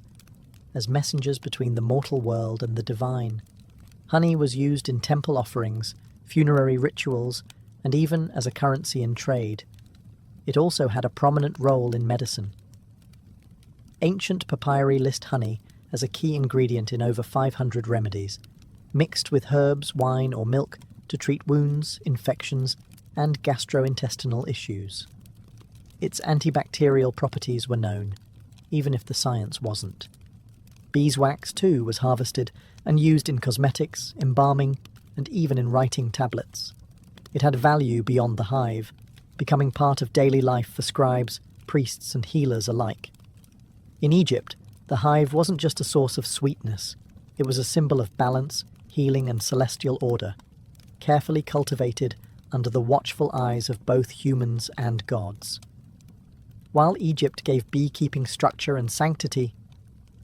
as messengers between the mortal world and the divine. Honey was used in temple offerings, funerary rituals, and even as a currency in trade. It also had a prominent role in medicine. Ancient papyri list honey as a key ingredient in over 500 remedies, mixed with herbs, wine, or milk to treat wounds, infections, and gastrointestinal issues. Its antibacterial properties were known, even if the science wasn't. Beeswax, too, was harvested and used in cosmetics, embalming, and even in writing tablets. It had value beyond the hive, becoming part of daily life for scribes, priests, and healers alike. In Egypt, the hive wasn't just a source of sweetness. It was a symbol of balance, healing, and celestial order, carefully cultivated under the watchful eyes of both humans and gods. While Egypt gave beekeeping structure and sanctity,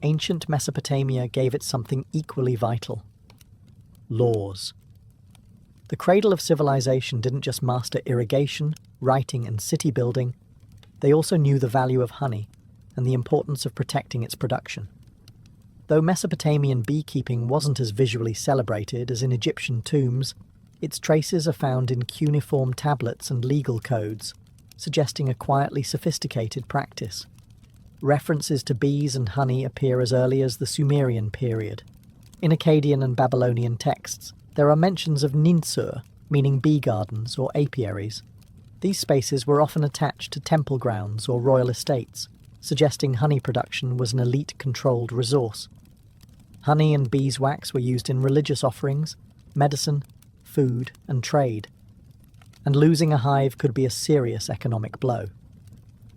ancient Mesopotamia gave it something equally vital: laws. The cradle of civilization didn't just master irrigation, writing, and city building. They also knew the value of honey and the importance of protecting its production. Though Mesopotamian beekeeping wasn't as visually celebrated as in Egyptian tombs, its traces are found in cuneiform tablets and legal codes, suggesting a quietly sophisticated practice. References to bees and honey appear as early as the Sumerian period. In Akkadian and Babylonian texts, there are mentions of ninsur, meaning bee gardens or apiaries. These spaces were often attached to temple grounds or royal estates, suggesting honey production was an elite-controlled resource. Honey and beeswax were used in religious offerings, medicine, food, and trade. And losing a hive could be a serious economic blow.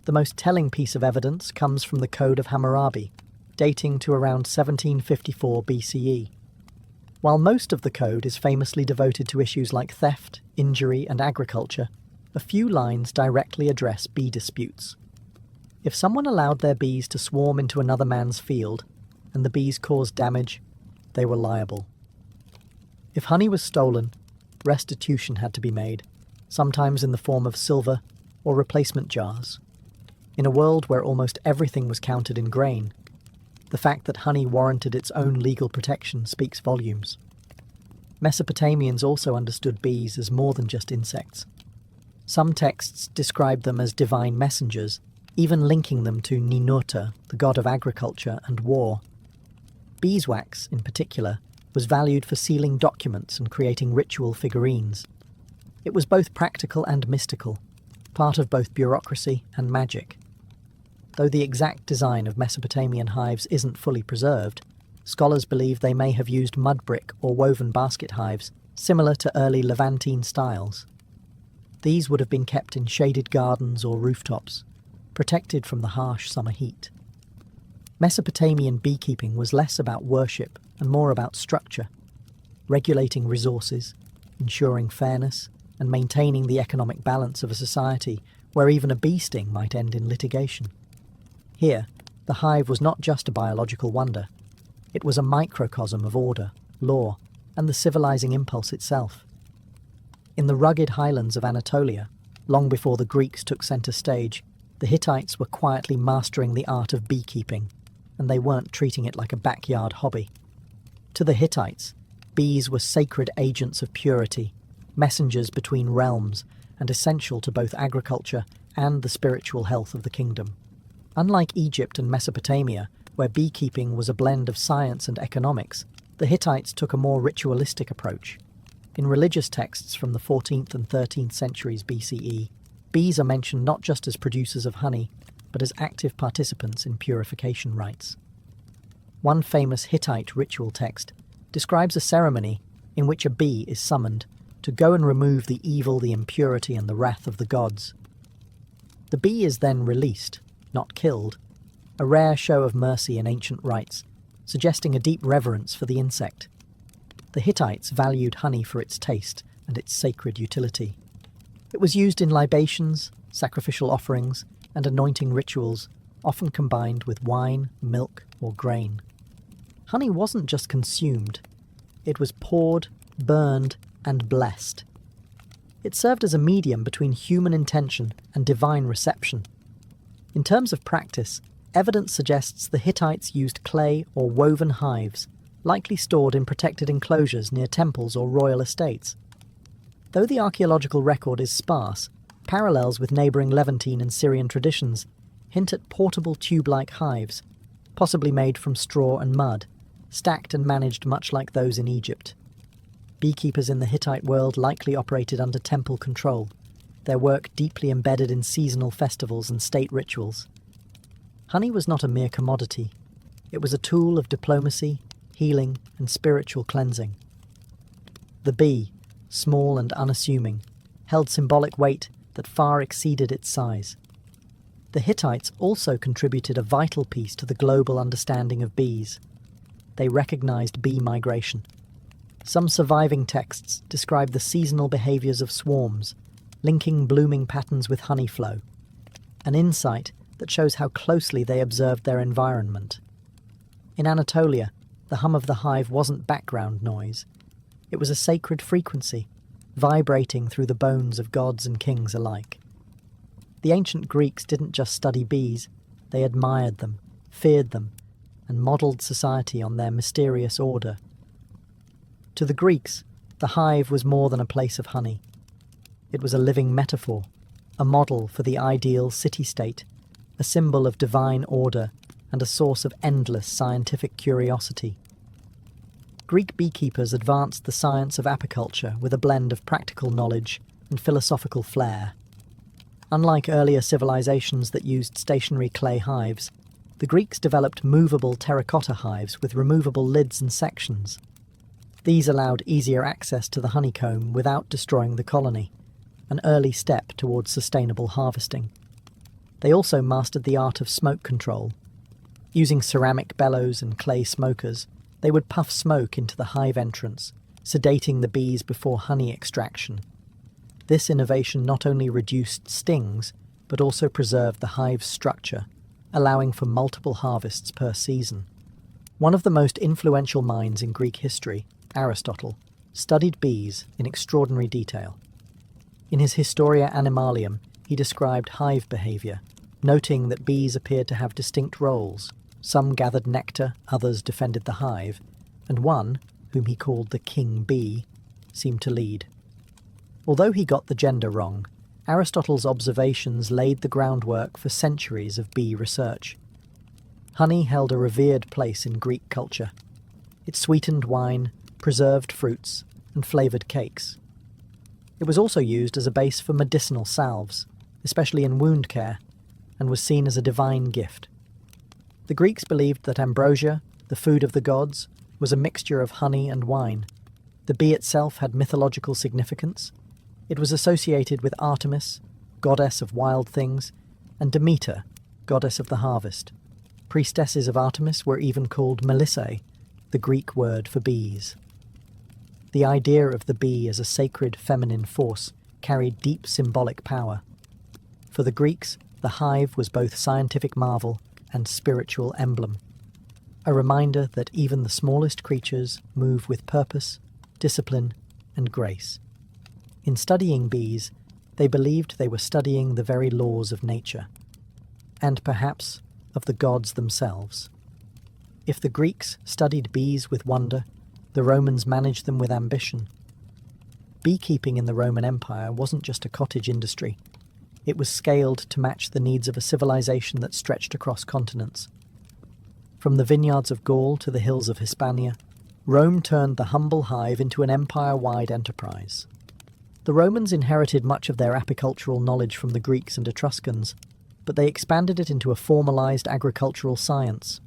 The most telling piece of evidence comes from the Code of Hammurabi, dating to around 1754 BCE. While most of the code is famously devoted to issues like theft, injury, and agriculture, a few lines directly address bee disputes. If someone allowed their bees to swarm into another man's field, and the bees caused damage, they were liable. If honey was stolen, restitution had to be made, sometimes in the form of silver or replacement jars. In a world where almost everything was counted in grain, the fact that honey warranted its own legal protection speaks volumes. Mesopotamians also understood bees as more than just insects. Some texts describe them as divine messengers, even linking them to Ninurta, the god of agriculture and war. Beeswax, in particular, was valued for sealing documents and creating ritual figurines. It was both practical and mystical, part of both bureaucracy and magic. Though the exact design of Mesopotamian hives isn't fully preserved, scholars believe they may have used mud brick or woven basket hives, similar to early Levantine styles. These would have been kept in shaded gardens or rooftops, protected from the harsh summer heat. Mesopotamian beekeeping was less about worship and more about structure, regulating resources, ensuring fairness, and maintaining the economic balance of a society where even a bee sting might end in litigation. Here, the hive was not just a biological wonder. It was a microcosm of order, law, and the civilizing impulse itself. In the rugged highlands of Anatolia, long before the Greeks took center stage, the Hittites were quietly mastering the art of beekeeping, and they weren't treating it like a backyard hobby. To the Hittites, bees were sacred agents of purity, messengers between realms, and essential to both agriculture and the spiritual health of the kingdom. Unlike Egypt and Mesopotamia, where beekeeping was a blend of science and economics, the Hittites took a more ritualistic approach. In religious texts from the 14th and 13th centuries BCE, bees are mentioned not just as producers of honey, but as active participants in purification rites. One famous Hittite ritual text describes a ceremony in which a bee is summoned to go and remove the evil, the impurity, and the wrath of the gods. The bee is then released, not killed, a rare show of mercy in ancient rites, suggesting a deep reverence for the insect. The Hittites valued honey for its taste and its sacred utility. It was used in libations, sacrificial offerings, and anointing rituals, often combined with wine, milk, or grain. Honey wasn't just consumed, it was poured, burned, and blessed. It served as a medium between human intention and divine reception. In terms of practice, evidence suggests the Hittites used clay or woven hives, likely stored in protected enclosures near temples or royal estates. Though the archaeological record is sparse, parallels with neighbouring Levantine and Syrian traditions hint at portable tube-like hives, possibly made from straw and mud, stacked and managed much like those in Egypt. Beekeepers in the Hittite world likely operated under temple control, their work deeply embedded in seasonal festivals and state rituals. Honey was not a mere commodity. It was a tool of diplomacy, healing, and spiritual cleansing. The bee, small and unassuming, held symbolic weight that far exceeded its size. The Hittites also contributed a vital piece to the global understanding of bees. They recognized bee migration. Some surviving texts describe the seasonal behaviors of swarms, linking blooming patterns with honey flow, an insight that shows how closely they observed their environment. In Anatolia, the hum of the hive wasn't background noise. It was a sacred frequency, vibrating through the bones of gods and kings alike. The ancient Greeks didn't just study bees, they admired them, feared them, and modelled society on their mysterious order. To the Greeks, the hive was more than a place of honey. It was a living metaphor, a model for the ideal city-state, a symbol of divine order, and a source of endless scientific curiosity. Greek beekeepers advanced the science of apiculture with a blend of practical knowledge and philosophical flair. Unlike earlier civilizations that used stationary clay hives, the Greeks developed movable terracotta hives with removable lids and sections. These allowed easier access to the honeycomb without destroying the colony, an early step towards sustainable harvesting. They also mastered the art of smoke control. Using ceramic bellows and clay smokers, they would puff smoke into the hive entrance, sedating the bees before honey extraction. This innovation not only reduced stings, but also preserved the hive's structure, allowing for multiple harvests per season. One of the most influential minds in Greek history, Aristotle, studied bees in extraordinary detail. In his Historia Animalium, he described hive behaviour, noting that bees appeared to have distinct roles. Some gathered nectar, others defended the hive, and one, whom he called the king bee, seemed to lead. Although he got the gender wrong, Aristotle's observations laid the groundwork for centuries of bee research. Honey held a revered place in Greek culture. It sweetened wine, preserved fruits, and flavoured cakes. It was also used as a base for medicinal salves, especially in wound care, and was seen as a divine gift. The Greeks believed that ambrosia, the food of the gods, was a mixture of honey and wine. The bee itself had mythological significance. It was associated with Artemis, goddess of wild things, and Demeter, goddess of the harvest. Priestesses of Artemis were even called melissae, the Greek word for bees. The idea of the bee as a sacred feminine force carried deep symbolic power. For the Greeks, the hive was both scientific marvel and spiritual emblem, a reminder that even the smallest creatures move with purpose, discipline, and grace. In studying bees, they believed they were studying the very laws of nature, and perhaps of the gods themselves. If the Greeks studied bees with wonder, the Romans managed them with ambition. Beekeeping in the Roman Empire wasn't just a cottage industry. It was scaled to match the needs of a civilization that stretched across continents. From the vineyards of Gaul to the hills of Hispania, Rome turned the humble hive into an empire-wide enterprise. The Romans inherited much of their apicultural knowledge from the Greeks and Etruscans, but they expanded it into a formalized agricultural science.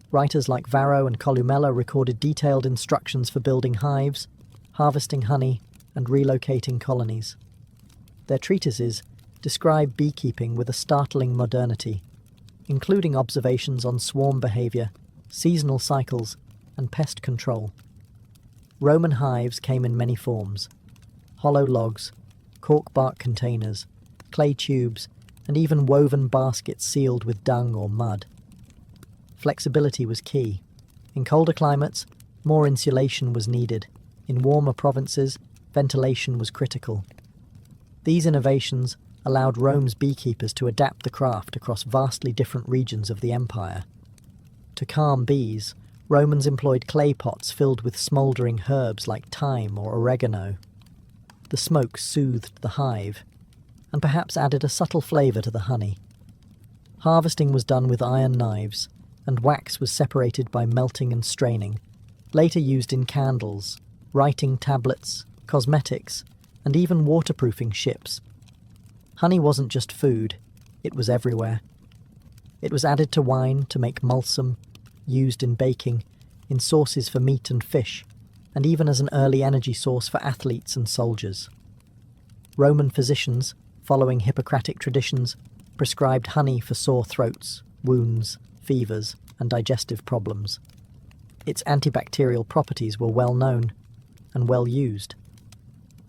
Writers like Varro and Columella recorded detailed instructions for building hives, harvesting honey, and relocating colonies. Their treatises describe beekeeping with a startling modernity, including observations on swarm behavior, seasonal cycles, and pest control. Roman hives came in many forms: hollow logs, cork bark containers, clay tubes, and even woven baskets sealed with dung or mud. Flexibility was key. In colder climates, more insulation was needed. In warmer provinces, ventilation was critical. These innovations allowed Rome's beekeepers to adapt the craft across vastly different regions of the empire. To calm bees, Romans employed clay pots filled with smouldering herbs like thyme or oregano. The smoke soothed the hive, and perhaps added a subtle flavour to the honey. Harvesting was done with iron knives, and wax was separated by melting and straining, later used in candles, writing tablets, cosmetics, and even waterproofing ships. Honey wasn't just food, it was everywhere. It was added to wine to make mulsum, used in baking, in sauces for meat and fish, and even as an early energy source for athletes and soldiers. Roman physicians, following Hippocratic traditions, prescribed honey for sore throats, wounds, fevers, and digestive problems. Its antibacterial properties were well known and well used.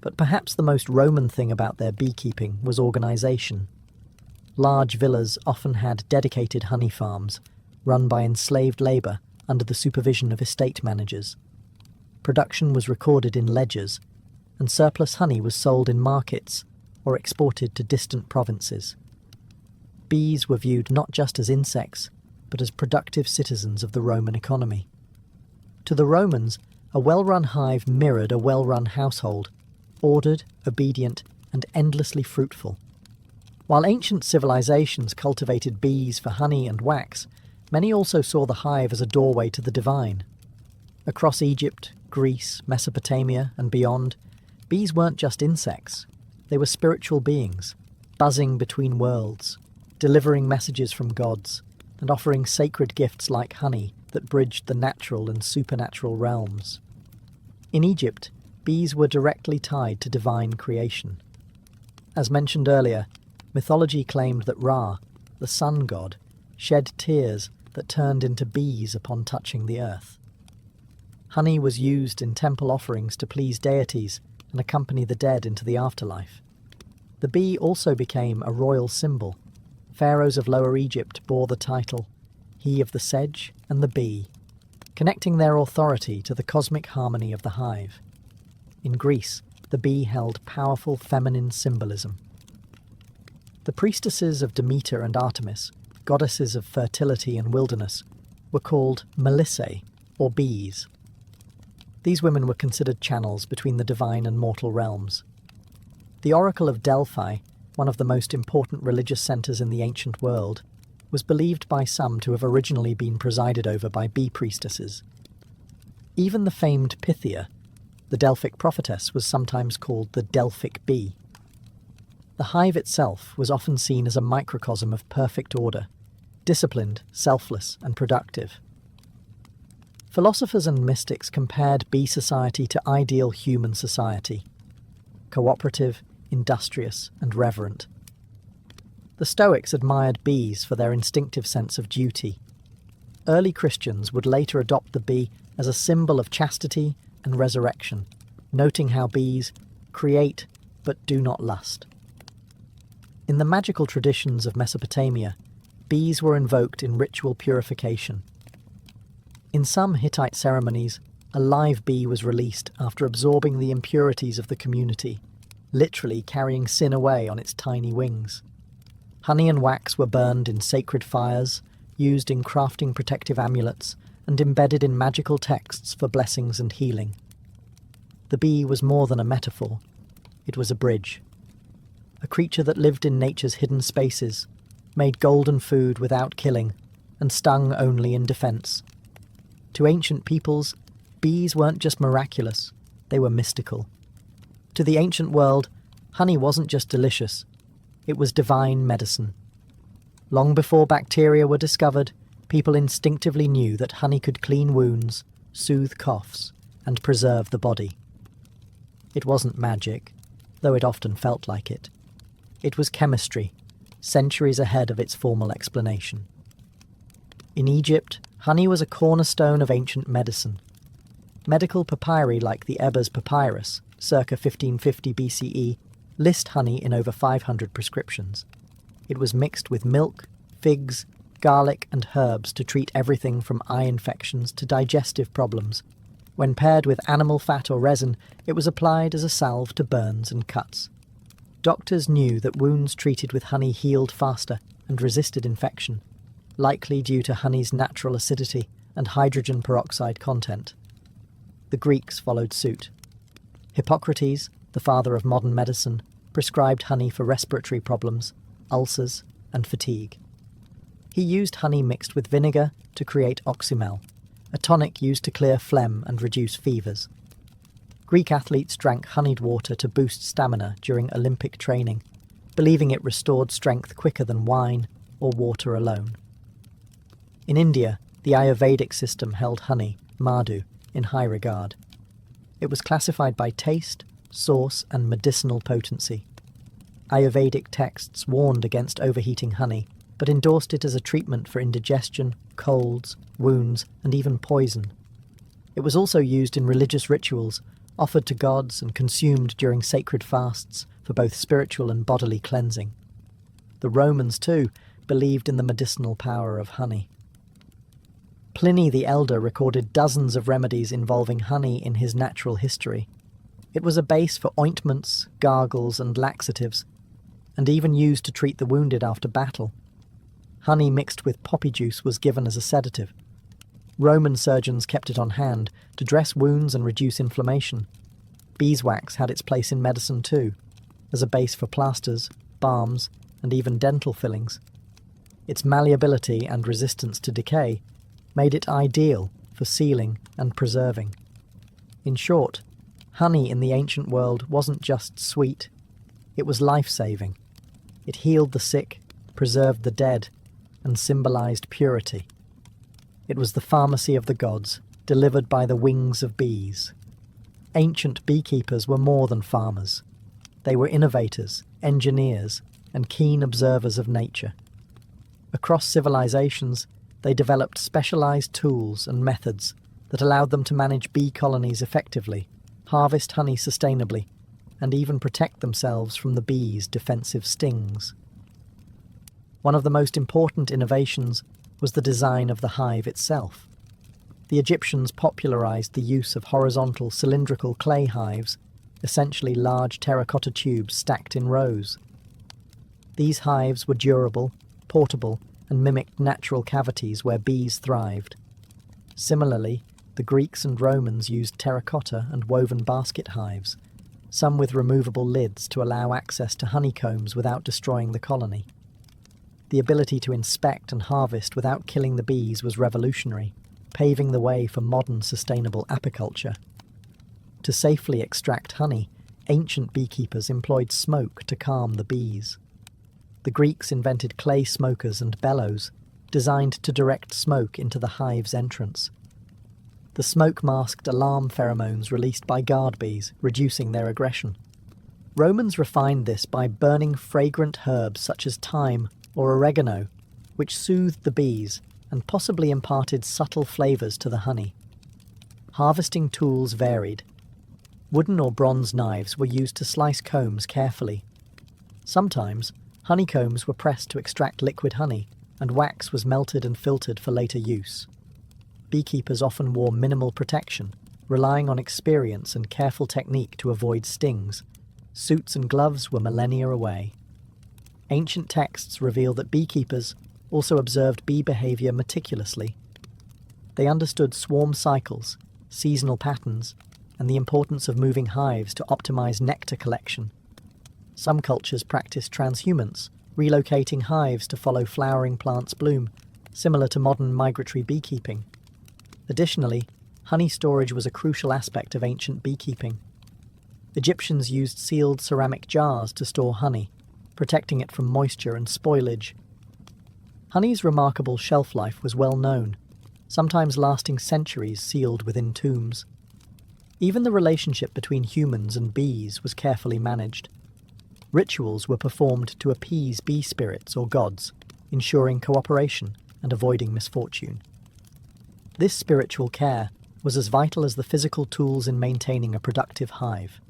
But perhaps the most Roman thing about their beekeeping was organisation. Large villas often had dedicated honey farms, run by enslaved labour under the supervision of estate managers. Production was recorded in ledgers, and surplus honey was sold in markets or exported to distant provinces. Bees were viewed not just as insects, but as productive citizens of the Roman economy. To the Romans, a well-run hive mirrored a well-run household, ordered, obedient, and endlessly fruitful. While ancient civilizations cultivated bees for honey and wax, many also saw the hive as a doorway to the divine. Across Egypt, Greece, Mesopotamia, and beyond, bees weren't just insects. They were spiritual beings, buzzing between worlds, delivering messages from gods, and offering sacred gifts like honey that bridged the natural and supernatural realms. In Egypt, bees were directly tied to divine creation. As mentioned earlier, mythology claimed that Ra, the sun god, shed tears that turned into bees upon touching the earth. Honey was used in temple offerings to please deities and accompany the dead into the afterlife. The bee also became a royal symbol. Pharaohs of Lower Egypt bore the title, he of the sedge and the bee, connecting their authority to the cosmic harmony of the hive. in Greece, the bee held powerful feminine symbolism. The priestesses of Demeter and Artemis, goddesses of fertility and wilderness, were called melissae, or bees. These women were considered channels between the divine and mortal realms. The Oracle of Delphi, one of the most important religious centres in the ancient world, was believed by some to have originally been presided over by bee priestesses. Even the famed Pythia, the Delphic prophetess, was sometimes called the Delphic bee. The hive itself was often seen as a microcosm of perfect order, disciplined, selfless, and productive. Philosophers and mystics compared bee society to ideal human society: cooperative, industrious, and reverent. The Stoics admired bees for their instinctive sense of duty. Early Christians would later adopt the bee as a symbol of chastity and resurrection, noting how bees create but do not lust. In the magical traditions of Mesopotamia, bees were invoked in ritual purification. In some Hittite ceremonies, a live bee was released after absorbing the impurities of the community, literally carrying sin away on its tiny wings. Honey and wax were burned in sacred fires, used in crafting protective amulets, and embedded in magical texts for blessings and healing. The bee was more than a metaphor. It was a bridge. A creature that lived in nature's hidden spaces, made golden food without killing, and stung only in defense. To ancient peoples, bees weren't just miraculous, they were mystical. To the ancient world, honey wasn't just delicious, it was divine medicine. Long before bacteria were discovered, people instinctively knew that honey could clean wounds, soothe coughs, and preserve the body. It wasn't magic, though it often felt like it. It was chemistry, centuries ahead of its formal explanation. In Egypt, honey was a cornerstone of ancient medicine. Medical papyri like the Ebers Papyrus, circa 1550 BCE, list honey in over 500 prescriptions. It was mixed with milk, figs, garlic, and herbs to treat everything from eye infections to digestive problems. When paired with animal fat or resin, it was applied as a salve to burns and cuts. Doctors knew that wounds treated with honey healed faster and resisted infection, likely due to honey's natural acidity and hydrogen peroxide content. The Greeks followed suit. Hippocrates, the father of modern medicine, prescribed honey for respiratory problems, ulcers, and fatigue. He used honey mixed with vinegar to create oxymel, a tonic used to clear phlegm and reduce fevers. Greek athletes drank honeyed water to boost stamina during Olympic training, believing it restored strength quicker than wine or water alone. In India, the Ayurvedic system held honey, madhu, in high regard. It was classified by taste, source, and medicinal potency. Ayurvedic texts warned against overheating honey, but endorsed it as a treatment for indigestion, colds, wounds, and even poison. It was also used in religious rituals, offered to gods and consumed during sacred fasts for both spiritual and bodily cleansing. The Romans, too, believed in the medicinal power of honey. Pliny the Elder recorded dozens of remedies involving honey in his natural history. It was a base for ointments, gargles, and laxatives, and even used to treat the wounded after battle. Honey mixed with poppy juice was given as a sedative. Roman surgeons kept it on hand to dress wounds and reduce inflammation. Beeswax had its place in medicine too, as a base for plasters, balms, and even dental fillings. Its malleability and resistance to decay made it ideal for sealing and preserving. In short, honey in the ancient world wasn't just sweet, it was life-saving. It healed the sick, preserved the dead, and symbolized purity. It was the pharmacy of the gods, delivered by the wings of bees. Ancient beekeepers were more than farmers. They were innovators, engineers, and keen observers of nature. Across civilizations, they developed specialized tools and methods that allowed them to manage bee colonies effectively, harvest honey sustainably, and even protect themselves from the bees' defensive stings. One of the most important innovations was the design of the hive itself. The Egyptians popularized the use of horizontal cylindrical clay hives essentially large terracotta tubes stacked in rows. These hives were durable, portable, and mimicked natural cavities where bees thrived. Similarly, the Greeks and Romans used terracotta and woven basket hives, some with removable lids to allow access to honeycombs without destroying the colony. The ability to inspect and harvest without killing the bees was revolutionary, paving the way for modern sustainable apiculture. To safely extract honey, ancient beekeepers employed smoke to calm the bees. The Greeks invented clay smokers and bellows, designed to direct smoke into the hive's entrance. The smoke masked alarm pheromones released by guard bees, reducing their aggression. Romans refined this by burning fragrant herbs such as thyme or oregano, which soothed the bees and possibly imparted subtle flavours to the honey. Harvesting tools varied. Wooden or bronze knives were used to slice combs carefully. Sometimes, honeycombs were pressed to extract liquid honey, and wax was melted and filtered for later use. Beekeepers often wore minimal protection, relying on experience and careful technique to avoid stings. Suits and gloves were millennia away. Ancient texts reveal that beekeepers also observed bee behavior meticulously. They understood swarm cycles, seasonal patterns, and the importance of moving hives to optimize nectar collection. Some cultures practiced transhumance, relocating hives to follow flowering plants' bloom, similar to modern migratory beekeeping. Additionally, honey storage was a crucial aspect of ancient beekeeping. Egyptians used sealed ceramic jars to store honey, protecting it from moisture and spoilage. Honey's remarkable shelf life was well known, sometimes lasting centuries sealed within tombs. Even the relationship between humans and bees was carefully managed. Rituals were performed to appease bee spirits or gods, ensuring cooperation and avoiding misfortune. This spiritual care was as vital as the physical tools in maintaining a productive hive.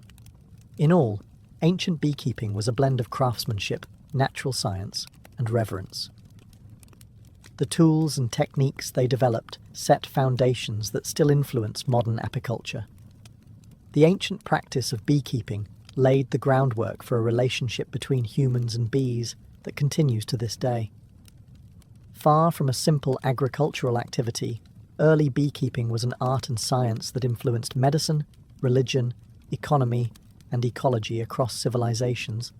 In all, ancient beekeeping was a blend of craftsmanship, natural science, and reverence. The tools and techniques they developed set foundations that still influence modern apiculture. The ancient practice of beekeeping laid the groundwork for a relationship between humans and bees that continues to this day. Far from a simple agricultural activity, early beekeeping was an art and science that influenced medicine, religion, economy, and ecology across civilizations,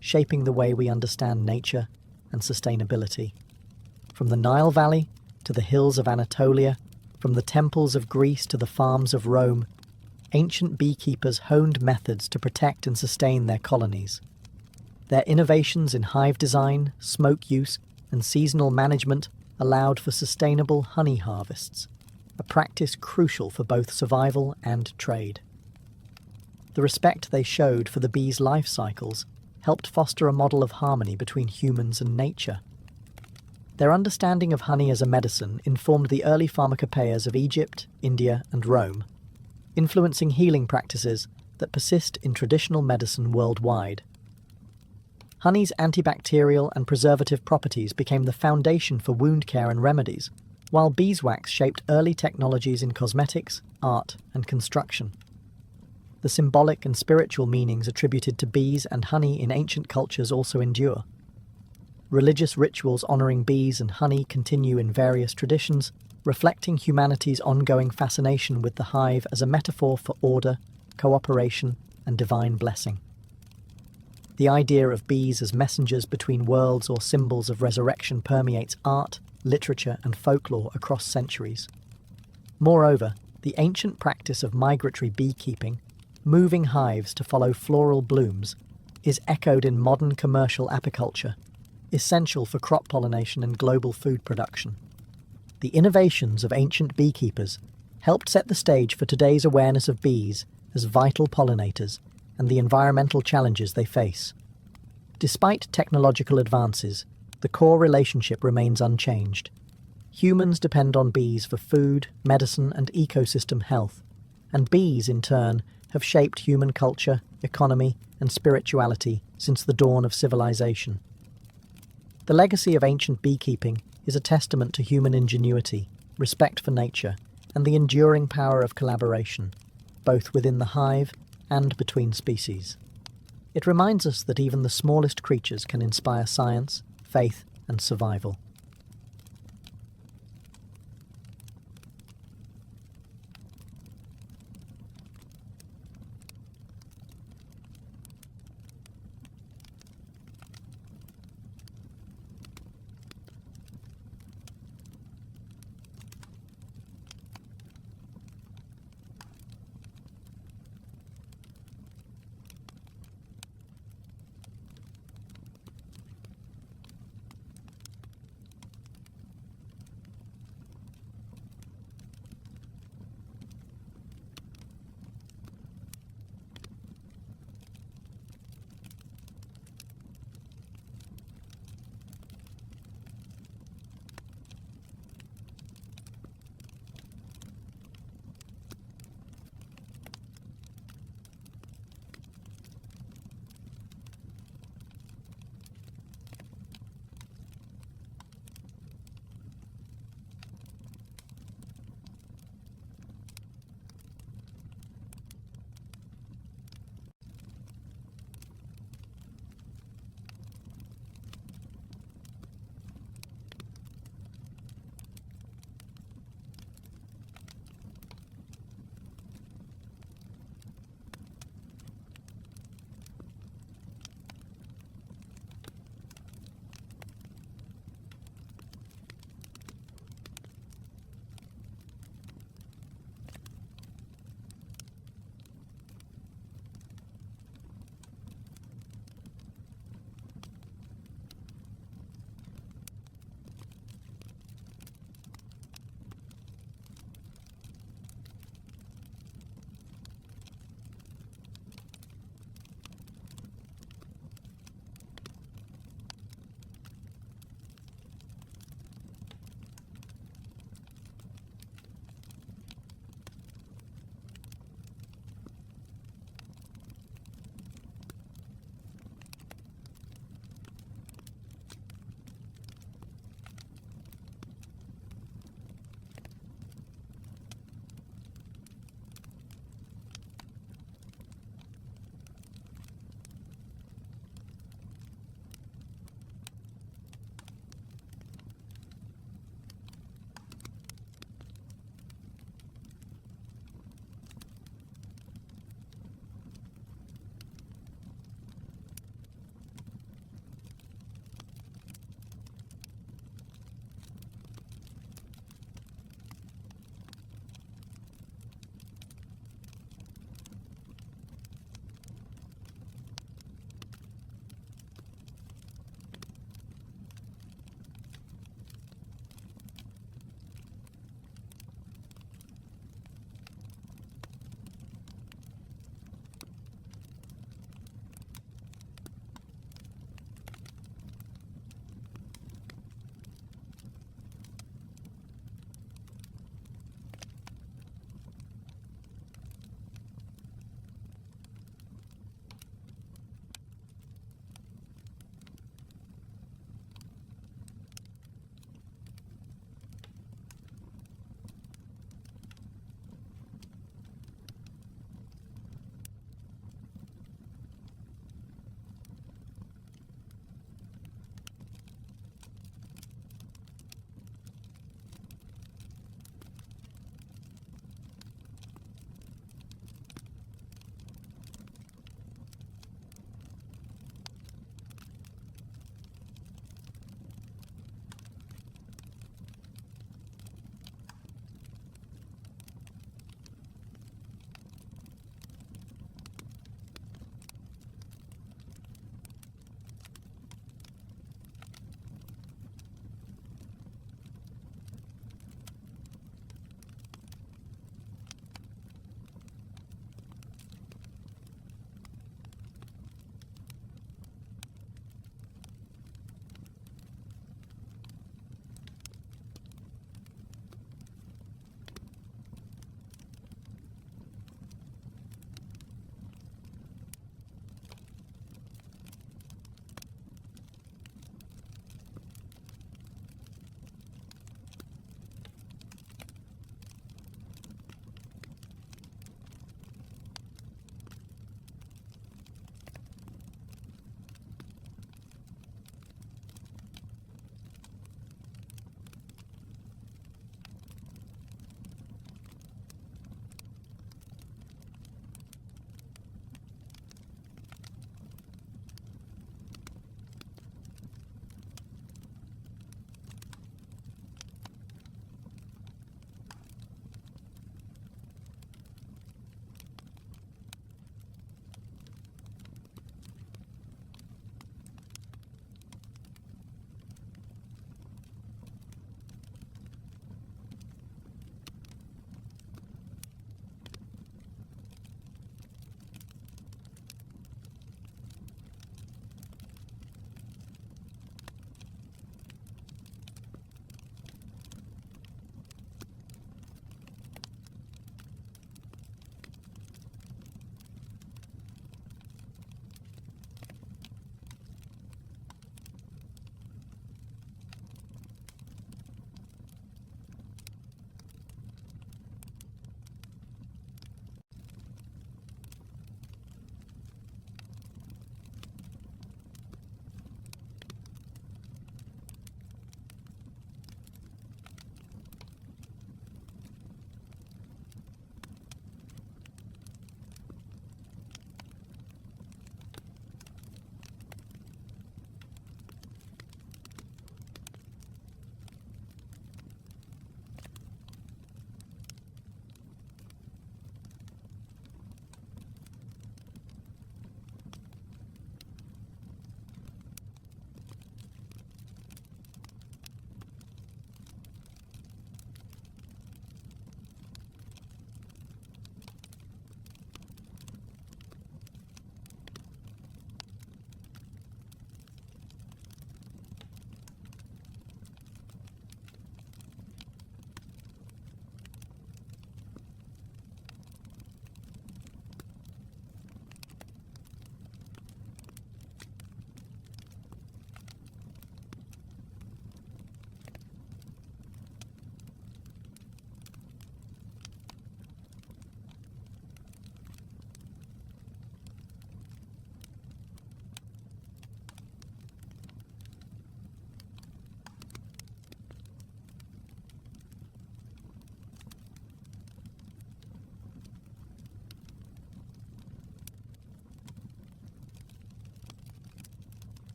shaping the way we understand nature and sustainability. From the Nile Valley to the hills of Anatolia, from the temples of Greece to the farms of Rome, ancient beekeepers honed methods to protect and sustain their colonies. Their innovations in hive design, smoke use, and seasonal management allowed for sustainable honey harvests, a practice crucial for both survival and trade. The respect they showed for the bees' life cycles helped foster a model of harmony between humans and nature. Their understanding of honey as a medicine informed the early pharmacopoeias of Egypt, India, and Rome, influencing healing practices that persist in traditional medicine worldwide. Honey's antibacterial and preservative properties became the foundation for wound care and remedies, while beeswax shaped early technologies in cosmetics, art, and construction. The symbolic and spiritual meanings attributed to bees and honey in ancient cultures also endure. Religious rituals honoring bees and honey continue in various traditions, reflecting humanity's ongoing fascination with the hive as a metaphor for order, cooperation, and divine blessing. The idea of bees as messengers between worlds or symbols of resurrection permeates art, literature, and folklore across centuries. Moreover, the ancient practice of migratory beekeeping, moving hives to follow floral blooms, is echoed in modern commercial apiculture, essential for crop pollination and global food production. The innovations of ancient beekeepers helped set the stage for today's awareness of bees as vital pollinators and the environmental challenges they face. Despite technological advances, the core relationship remains unchanged. Humans depend on bees for food, medicine, and ecosystem health, and bees, in turn, have shaped human culture, economy, and spirituality since the dawn of civilization. The legacy of ancient beekeeping is a testament to human ingenuity, respect for nature, and the enduring power of collaboration, both within the hive and between species. It reminds us that even the smallest creatures can inspire science, faith, and survival.